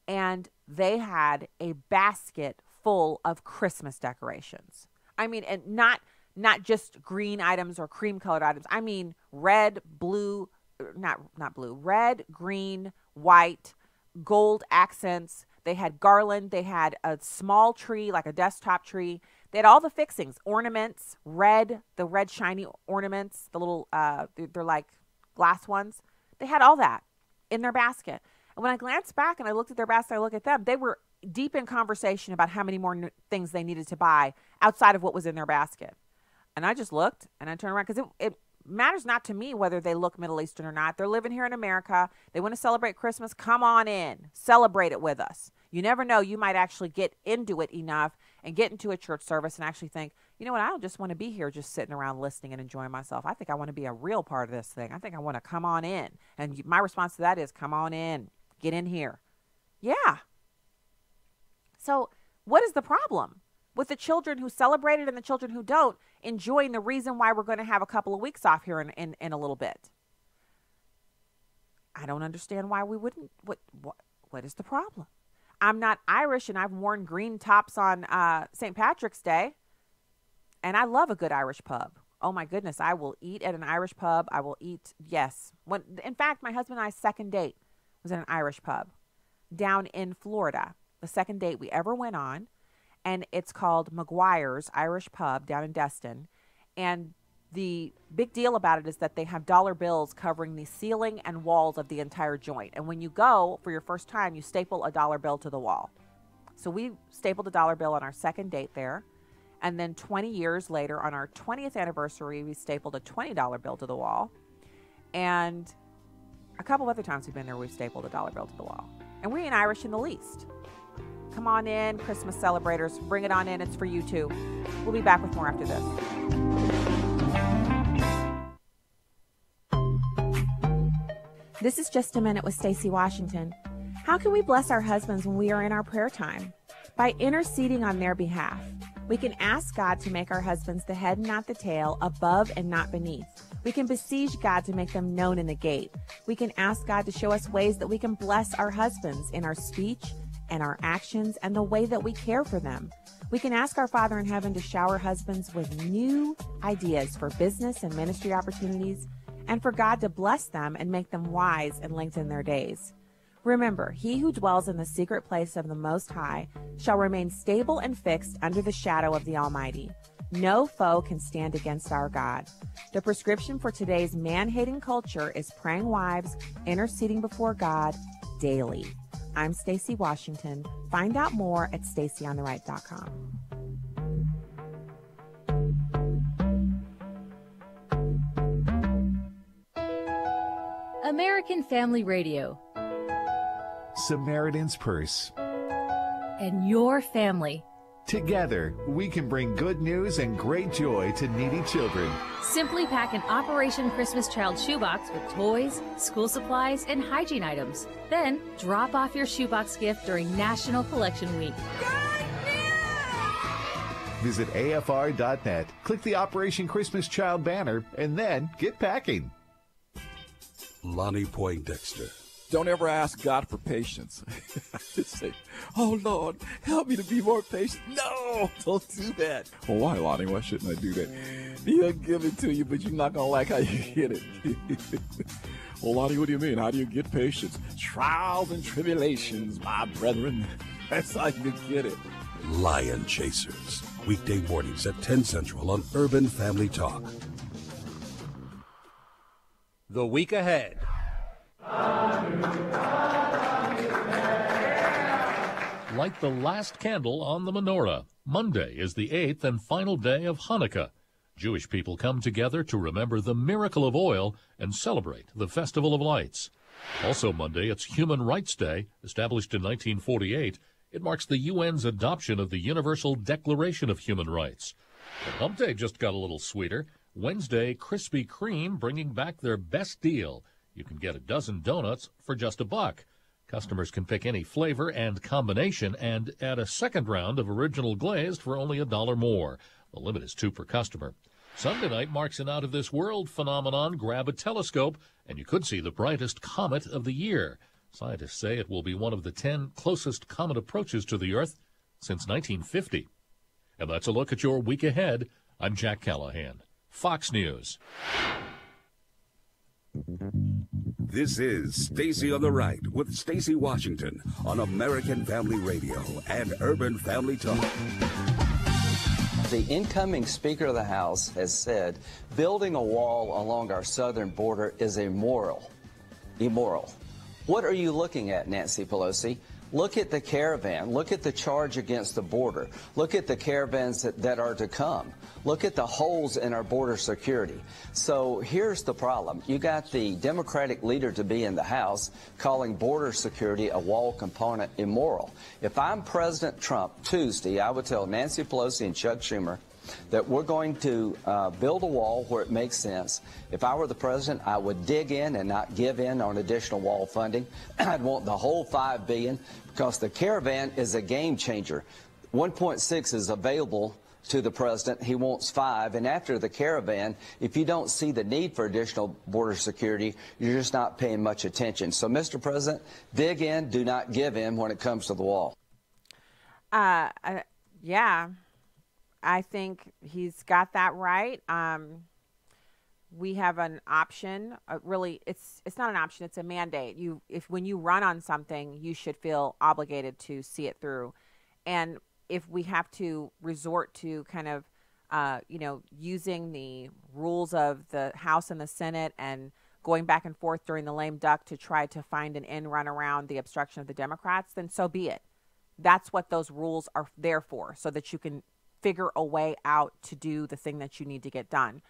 and they had a basket full of Christmas decorations. I mean, and not just green items or cream colored items. I mean, red, blue, not blue, red, green, white, gold accents. They had garland. They had a small tree, like a desktop tree. They had all the fixings, ornaments, the red shiny ornaments, the little, they're like glass ones. They had all that in their basket. And when I glanced back and I looked at their basket, I looked at them, they were deep in conversation about how many more things they needed to buy outside of what was in their basket. And I just looked and I turned around because it matters not to me whether they look Middle Eastern or not. They're living here in America. They want to celebrate Christmas. Come on in. Celebrate it with us. You never know. You might actually get into it enough and get into a church service and actually think, you know what, I don't just want to be here just sitting around listening and enjoying myself. I think I want to be a real part of this thing. I think I want to come on in. And my response to that is, come on in. Get in here. Yeah. So what is the problem with the children who celebrate it and the children who don't enjoying the reason why we're going to have a couple of weeks off here in a little bit? I don't understand why we wouldn't. What is the problem? I'm not Irish, and I've worn green tops on St. Patrick's Day, and I love a good Irish pub. Oh my goodness, I will eat at an Irish pub. I will eat, yes. In fact, my husband and I's second date was at an Irish pub down in Florida. The second date we ever went on. And it's called McGuire's Irish Pub down in Destin. And the big deal about it is that they have dollar bills covering the ceiling and walls of the entire joint. And when you go for your first time, you staple a dollar bill to the wall. So we stapled a dollar bill on our second date there. And then 20 years later, on our 20th anniversary, we stapled a $20 bill to the wall. And a couple other times we've been there, we've stapled a dollar bill to the wall. And we ain't Irish in the least. Come on in, Christmas celebrators. Bring it on in. It's for you too. We'll be back with more after this. This is Just a Minute with Stacey Washington. How can we bless our husbands when we are in our prayer time? By interceding on their behalf. We can ask God to make our husbands the head and not the tail, above and not beneath. We can besiege God to make them known in the gate. We can ask God to show us ways that we can bless our husbands in our speech and our actions and the way that we care for them. We can ask our Father in heaven to shower husbands with new ideas for business and ministry opportunities, and for God to bless them and make them wise and lengthen their days. Remember, he who dwells in the secret place of the Most High shall remain stable and fixed under the shadow of the Almighty. No foe can stand against our God. The prescription for today's man-hating culture is praying wives, interceding before God daily. I'm Stacey Washington. Find out more at StaceyOnTheRight.com. American Family Radio. Samaritan's Purse. And your family. Together, we can bring good news and great joy to needy children. Simply pack an Operation Christmas Child shoebox with toys, school supplies, and hygiene items. Then, drop off your shoebox gift during National Collection Week. Visit AFR.net, click the Operation Christmas Child banner, and then get packing. Lonnie Poindexter. Don't ever ask God for patience. Just say, oh, Lord, help me to be more patient. No, don't do that. Well, why, Lonnie? Why shouldn't I do that? He'll give it to you, but you're not going to like how you get it. Well, Lonnie, what do you mean? How do you get patience? Trials and tribulations, my brethren. That's how you get it. Lion Chasers. Weekday mornings at 10 Central on Urban Family Talk. The week ahead. Light the last candle on the menorah. Monday is the 8th and final day of Hanukkah. Jewish people come together to remember the miracle of oil and celebrate the Festival of Lights. Also Monday, it's Human Rights Day, established in 1948. It marks the UN's adoption of the Universal Declaration of Human Rights. But Hump Day just got a little sweeter. Wednesday, Krispy Kreme bringing back their best deal. You can get a dozen donuts for just $1. Customers can pick any flavor and combination and add a second round of original glazed for only $1 more. The limit is 2 per customer. Sunday night marks an out-of-this-world phenomenon. Grab a telescope, and you could see the brightest comet of the year. Scientists say it will be one of the 10 closest comet approaches to the Earth since 1950. And that's a look at your week ahead. I'm Jack Callahan, Fox News. This is Stacey on the Right with Stacey Washington on American Family Radio and Urban Family Talk. The incoming Speaker of the House has said building a wall along our southern border is immoral. What are you looking at, Nancy Pelosi? Look at the caravan. Look at the charge against the border. Look at the caravans that are to come. Look at the holes in our border security. So here's the problem. You got the Democratic leader to be in the House calling border security a wall component immoral. If I'm President Trump Tuesday, I would tell Nancy Pelosi and Chuck Schumer that we're going to build a wall where it makes sense. If I were the president, I would dig in and not give in on additional wall funding. I'd want the whole $5 billion because the caravan is a game changer. 1.6 is available to the president. He wants 5. And after the caravan, if you don't see the need for additional border security, you're just not paying much attention. So, Mr. President, dig in, do not give in when it comes to the wall. Yeah. I think he's got that right. We have an option. Really, it's not an option. It's a mandate. When you run on something, you should feel obligated to see it through. And if we have to resort to kind of, using the rules of the House and the Senate and going back and forth during the lame duck to try to find an end run around the obstruction of the Democrats, then so be it. That's what those rules are there for, so that you can figure a way out to do the thing that you need to get done.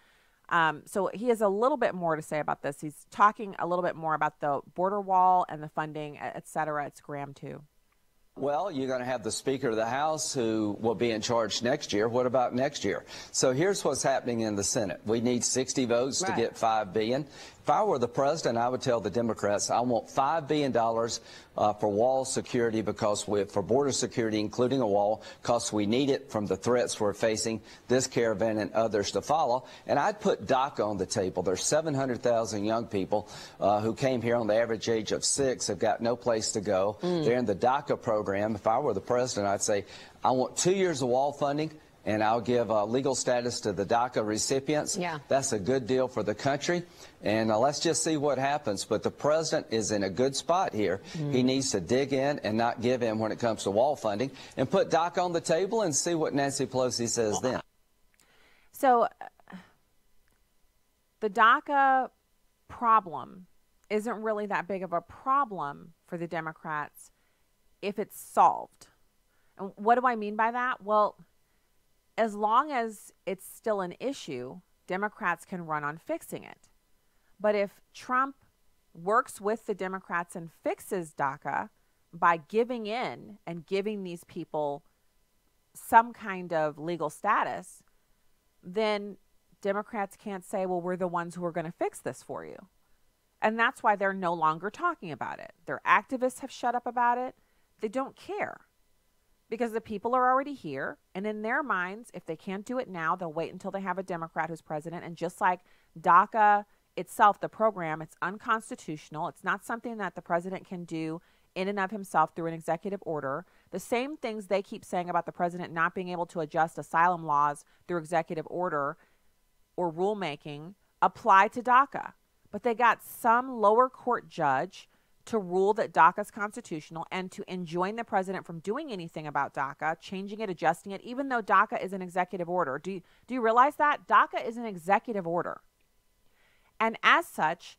So he has a little bit more to say about this. He's talking a little bit more about the border wall and the funding, et cetera. It's Graham, too. Well, you're going to have the Speaker of the House who will be in charge next year. What about next year? So here's what's happening in the Senate. We need 60 votes to get $5 billion. If I were the president, I would tell the Democrats, I want $5 billion for wall security for border security, including a wall, because we need it from the threats we're facing, this caravan and others to follow. And I'd put DACA on the table. There's 700,000 young people who came here on the average age of 6, have got no place to go. They're in the DACA program. If I were the president, I'd say, I want 2 years of wall funding, and I'll give legal status to the DACA recipients. Yeah. That's a good deal for the country. And let's just see what happens. But the president is in a good spot here. He needs to dig in and not give in when it comes to wall funding, and put DACA on the table and see what Nancy Pelosi says then. So the DACA problem isn't really that big of a problem for the Democrats if it's solved. And what do I mean by that? Well, as long as it's still an issue, Democrats can run on fixing it. But if Trump works with the Democrats and fixes DACA by giving in and giving these people some kind of legal status, then Democrats can't say, well, we're the ones who are going to fix this for you. And that's why they're no longer talking about it. Their activists have shut up about it. They don't care because the people are already here. And in their minds, if they can't do it now, they'll wait until they have a Democrat who's president. And just like DACA itself, the program, it's unconstitutional. It's not something that the president can do in and of himself through an executive order. The same things they keep saying about the president not being able to adjust asylum laws through executive order or rulemaking apply to DACA. But they got some lower court judge to rule that DACA is constitutional and to enjoin the president from doing anything about DACA, changing it, adjusting it, even though DACA is an executive order. Do you realize that? DACA is an executive order. And as such,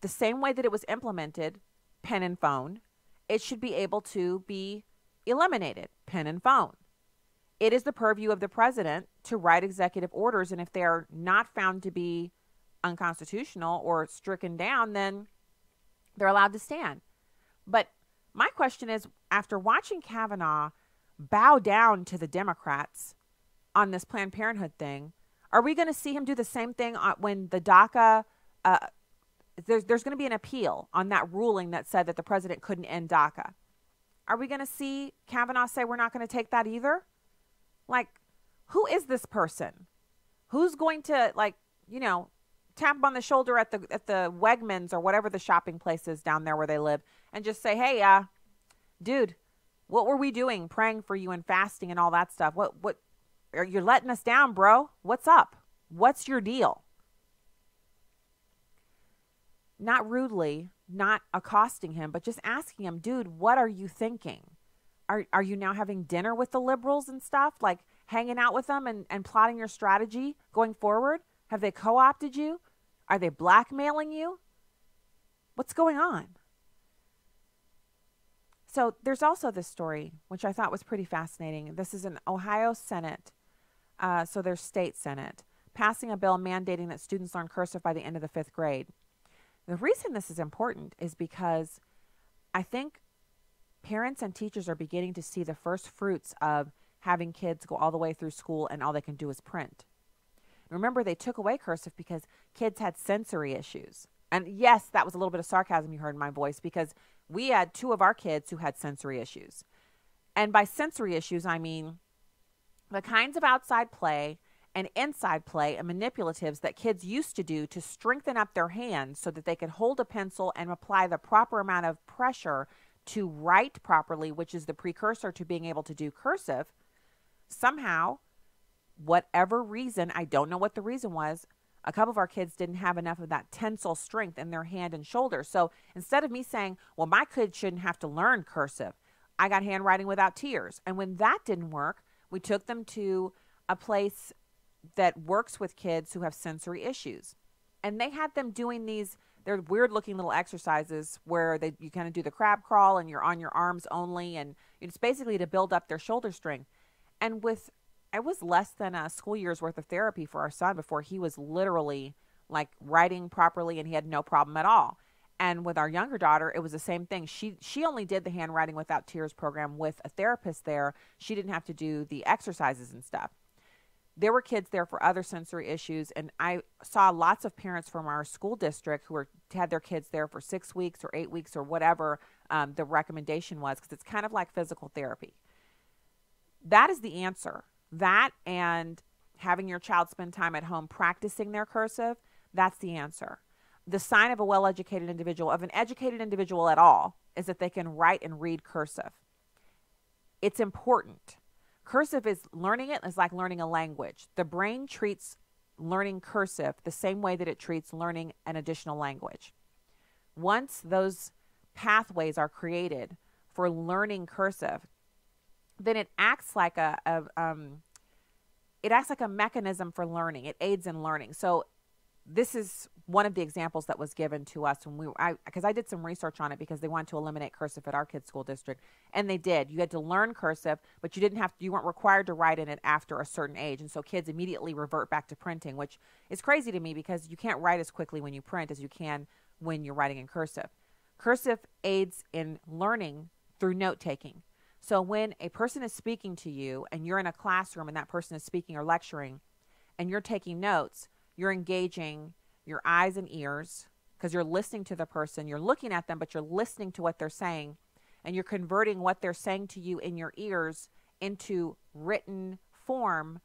the same way that it was implemented, pen and phone, it should be able to be eliminated, pen and phone. It is the purview of the president to write executive orders, and if they are not found to be unconstitutional or stricken down, then they're allowed to stand. But my question is, after watching Kavanaugh bow down to the Democrats on this Planned Parenthood thing, are we going to see him do the same thing when the DACA, there's going to be an appeal on that ruling that said that the president couldn't end DACA? Are we going to see Kavanaugh say we're not going to take that either? Like, who is this person? Who's going to, tap him on the shoulder at the Wegmans or whatever the shopping place is down there where they live and just say, hey, dude, what were we doing praying for you and fasting and all that stuff? What you're letting us down, bro? What's up? What's your deal? Not rudely, not accosting him, but just asking him, dude, what are you thinking? Are you now having dinner with the liberals and stuff, like hanging out with them and plotting your strategy going forward? Have they co-opted you? Are they blackmailing you? What's going on? So there's also this story, which I thought was pretty fascinating. This is an Ohio Senate, so their state Senate, passing a bill mandating that students learn cursive by the end of the 5th grade. The reason this is important is because I think parents and teachers are beginning to see the first fruits of having kids go all the way through school and all they can do is print. Remember, they took away cursive because kids had sensory issues. And yes, that was a little bit of sarcasm you heard in my voice because we had 2 of our kids who had sensory issues. And by sensory issues, I mean the kinds of outside play and inside play and manipulatives that kids used to do to strengthen up their hands so that they could hold a pencil and apply the proper amount of pressure to write properly, which is the precursor to being able to do cursive. Somehow, whatever reason, I don't know what the reason was, a couple of our kids didn't have enough of that tensile strength in their hand and shoulder. So instead of me saying, well, my kid shouldn't have to learn cursive, I got handwriting without tears. And when that didn't work, we took them to a place that works with kids who have sensory issues. And they had them doing these, they're weird looking little exercises where you kind of do the crab crawl and you're on your arms only. And it's basically to build up their shoulder strength. And it was less than a school year's worth of therapy for our son before he was literally like writing properly and he had no problem at all. And with our younger daughter, it was the same thing. She only did the handwriting without tears program with a therapist there. She didn't have to do the exercises and stuff. There were kids there for other sensory issues, and I saw lots of parents from our school district who had their kids there for 6 weeks or 8 weeks or whatever the recommendation was, because it's kind of like physical therapy. That is the answer. That and having your child spend time at home practicing their cursive, that's the answer. The sign of a well-educated individual, of an educated individual at all, is that they can write and read cursive. It's important. Cursive is learning it is like learning a language. The brain treats learning cursive the same way that it treats learning an additional language. Once those pathways are created for learning cursive, then it acts like a mechanism for learning. It aids in learning. So this is one of the examples that was given to us when because I did some research on it because they wanted to eliminate cursive at our kids' school district, and they did. You had to learn cursive, but you weren't required to write in it after a certain age, and so kids immediately revert back to printing, which is crazy to me because you can't write as quickly when you print as you can when you're writing in cursive. Cursive aids in learning through note-taking. So when a person is speaking to you and you're in a classroom and that person is speaking or lecturing and you're taking notes, you're engaging your eyes and ears because you're listening to the person. You're looking at them, but you're listening to what they're saying, and you're converting what they're saying to you in your ears into written form,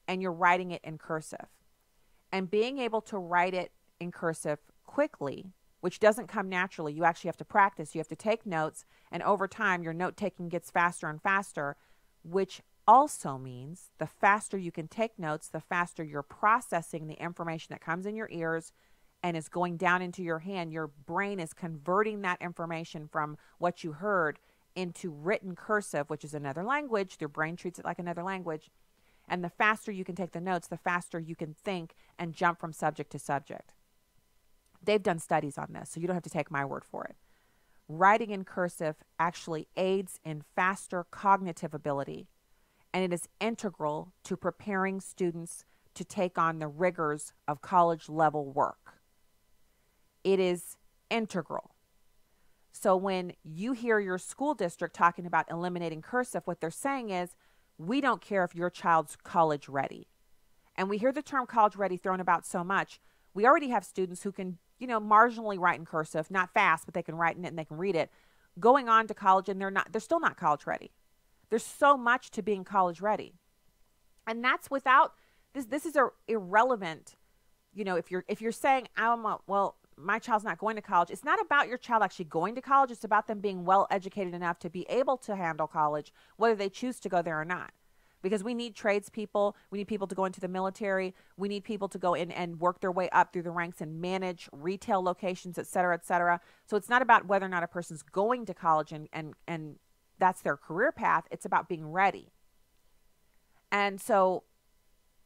and you're writing it in cursive. And being able to write it in cursive quickly, which doesn't come naturally. You actually have to practice. You have to take notes, and over time, your note-taking gets faster and faster, which also means the faster you can take notes, the faster you're processing the information that comes in your ears and is going down into your hand. Your brain is converting that information from what you heard into written cursive, which is another language. Your brain treats it like another language. And the faster you can take the notes, the faster you can think and jump from subject to subject. They've done studies on this, so you don't have to take my word for it. Writing in cursive actually aids in faster cognitive ability, and it is integral to preparing students to take on the rigors of college-level work. It is integral. So when you hear your school district talking about eliminating cursive, what they're saying is, we don't care if your child's college ready. And we hear the term college ready thrown about so much. We already have students who can, marginally write in cursive, not fast, but they can write in it and they can read it, going on to college, and they're still not college ready. There's so much to being college ready. And that's without, this is irrelevant, if you're saying, my child's not going to college, it's not about your child actually going to college, it's about them being well educated enough to be able to handle college, whether they choose to go there or not. Because we need tradespeople, we need people to go into the military, we need people to go in and work their way up through the ranks and manage retail locations, et cetera, et cetera. So it's not about whether or not a person's going to college and that's their career path. It's about being ready. And so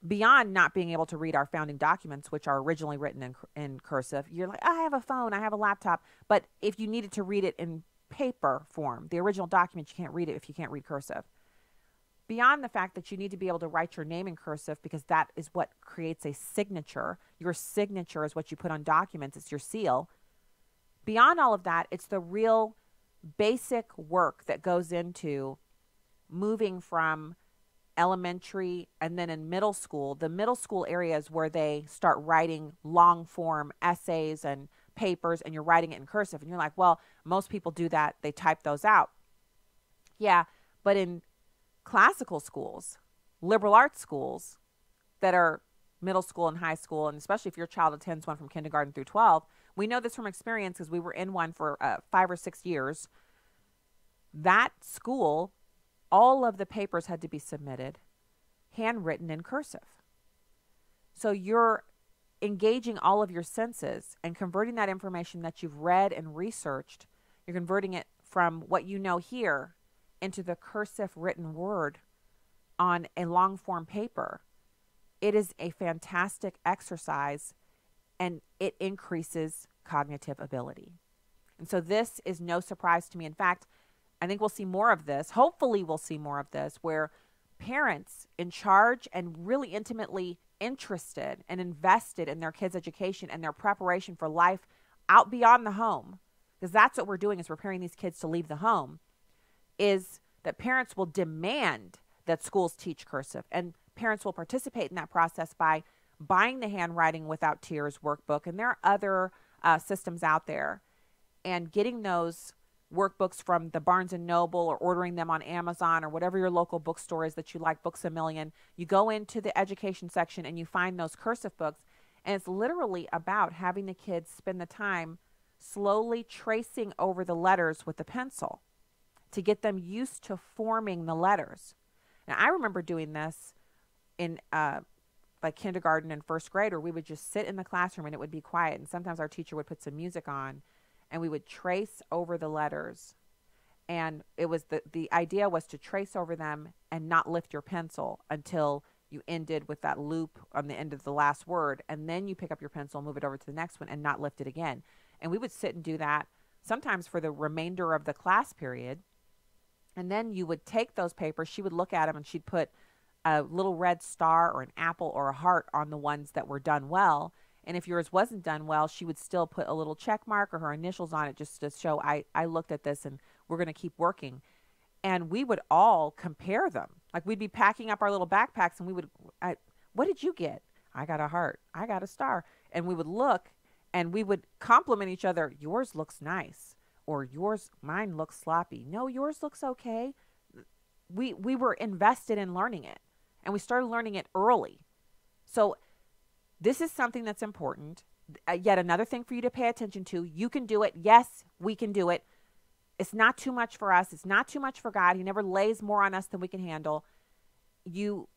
beyond not being able to read our founding documents, which are originally written in cursive, you're like, I have a phone, I have a laptop. But if you needed to read it in paper form, the original document, you can't read it if you can't read cursive. Beyond the fact that you need to be able to write your name in cursive because that is what creates a signature. Your signature is what you put on documents. It's your seal. Beyond all of that, it's the real basic work that goes into moving from elementary and then in middle school. The middle school areas where they start writing long form essays and papers, and you're writing it in cursive. And you're like, well, most people do that. They type those out. Yeah, but in classical schools, liberal arts schools that are middle school and high school, and especially if your child attends one from kindergarten through 12, we know this from experience because we were in one for 5 or 6 years. That school, all of the papers had to be submitted handwritten in cursive. So you're engaging all of your senses and converting that information that you've read and researched. You're converting it from what you know here into the cursive written word on a long form paper. It is a fantastic exercise, and it increases cognitive ability. And so this is no surprise to me. In fact, I think we'll see more of this. Hopefully we'll see more of this, where parents in charge and really intimately interested and invested in their kids' education and their preparation for life out beyond the home, because that's what we're doing, is preparing these kids to leave the home, is that parents will demand that schools teach cursive. And parents will participate in that process by buying the Handwriting Without Tears workbook, and there are other systems out there, and getting those workbooks from the Barnes & Noble or ordering them on Amazon or whatever your local bookstore is that you like, Books A Million. You go into the education section and you find those cursive books, and it's literally about having the kids spend the time slowly tracing over the letters with the pencil to get them used to forming the letters. Now, I remember doing this in like kindergarten and first grade, where we would just sit in the classroom and it would be quiet, and sometimes our teacher would put some music on and we would trace over the letters. And it was the idea was to trace over them and not lift your pencil until you ended with that loop on the end of the last word, and then you pick up your pencil, move it over to the next one, and not lift it again. And we would sit and do that sometimes for the remainder of the class period. And then you would take those papers, she would look at them, and she'd put a little red star or an apple or a heart on the ones that were done well. And if yours wasn't done well, she would still put a little check mark or her initials on it just to show, I looked at this and we're going to keep working. And we would all compare them. Like, we'd be packing up our little backpacks and we would, what did you get? I got a heart. I got a star. And we would look and we would compliment each other. Yours looks nice. Or mine looks sloppy. No, yours looks okay. We were invested in learning it, and we started learning it early. So this is something that's important. Yet another thing for you to pay attention to. You can do it. Yes, we can do it. It's not too much for us. It's not too much for God. He never lays more on us than we can handle. You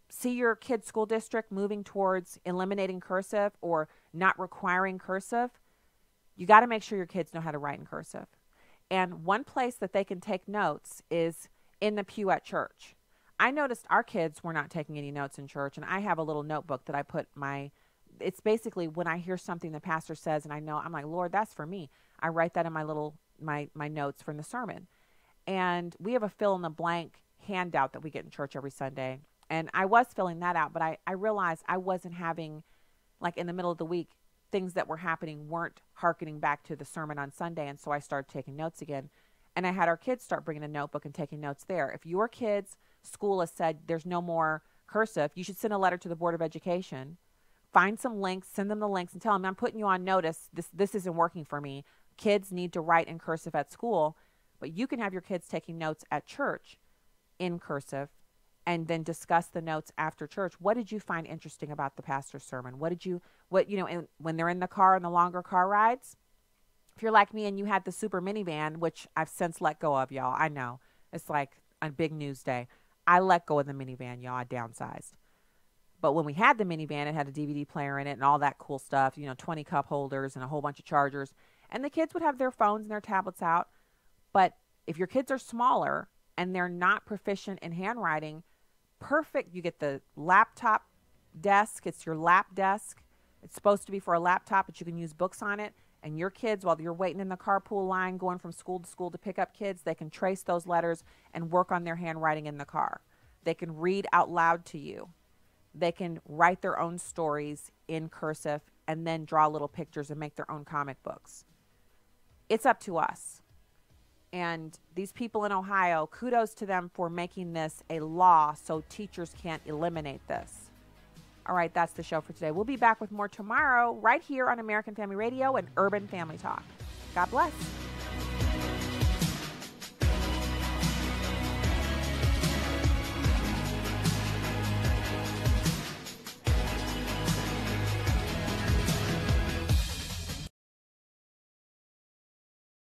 see your kid's school district moving towards eliminating cursive or not requiring cursive. You got to make sure your kids know how to write in cursive. And one place that they can take notes is in the pew at church. I noticed our kids were not taking any notes in church, and I have a little notebook that I put it's basically when I hear something the pastor says and I know, I'm like, Lord, that's for me. I write that in my notes from the sermon. And we have a fill in the blank handout that we get in church every Sunday. And I was filling that out, but I realized I wasn't having, like, in the middle of the week, things that were happening weren't hearkening back to the sermon on Sunday. And so I started taking notes again. And I had our kids start bringing a notebook and taking notes there. If your kids' school has said there's no more cursive, you should send a letter to the Board of Education. Find some links, send them the links, and tell them, I'm putting you on notice. This isn't working for me. Kids need to write in cursive at school, but you can have your kids taking notes at church in cursive and then discuss the notes after church. What did you find interesting about the pastor's sermon? And when they're in the car on the longer car rides, if you're like me and you had the super minivan, which I've since let go of, y'all, I know it's like a big news day. I let go of the minivan, y'all. I downsized. But when we had the minivan, it had a DVD player in it and all that cool stuff, 20 cup holders and a whole bunch of chargers. And the kids would have their phones and their tablets out. But if your kids are smaller and they're not proficient in handwriting, perfect. You get the laptop desk. It's your lap desk. It's supposed to be for a laptop, but you can use books on it. And your kids, while you're waiting in the carpool line, going from school to school to pick up kids, they can trace those letters and work on their handwriting in the car. They can read out loud to you. They can write their own stories in cursive and then draw little pictures and make their own comic books. It's up to us. And these people in Ohio, kudos to them for making this a law so teachers can't eliminate this. All right, that's the show for today. We'll be back with more tomorrow right here on American Family Radio and Urban Family Talk. God bless.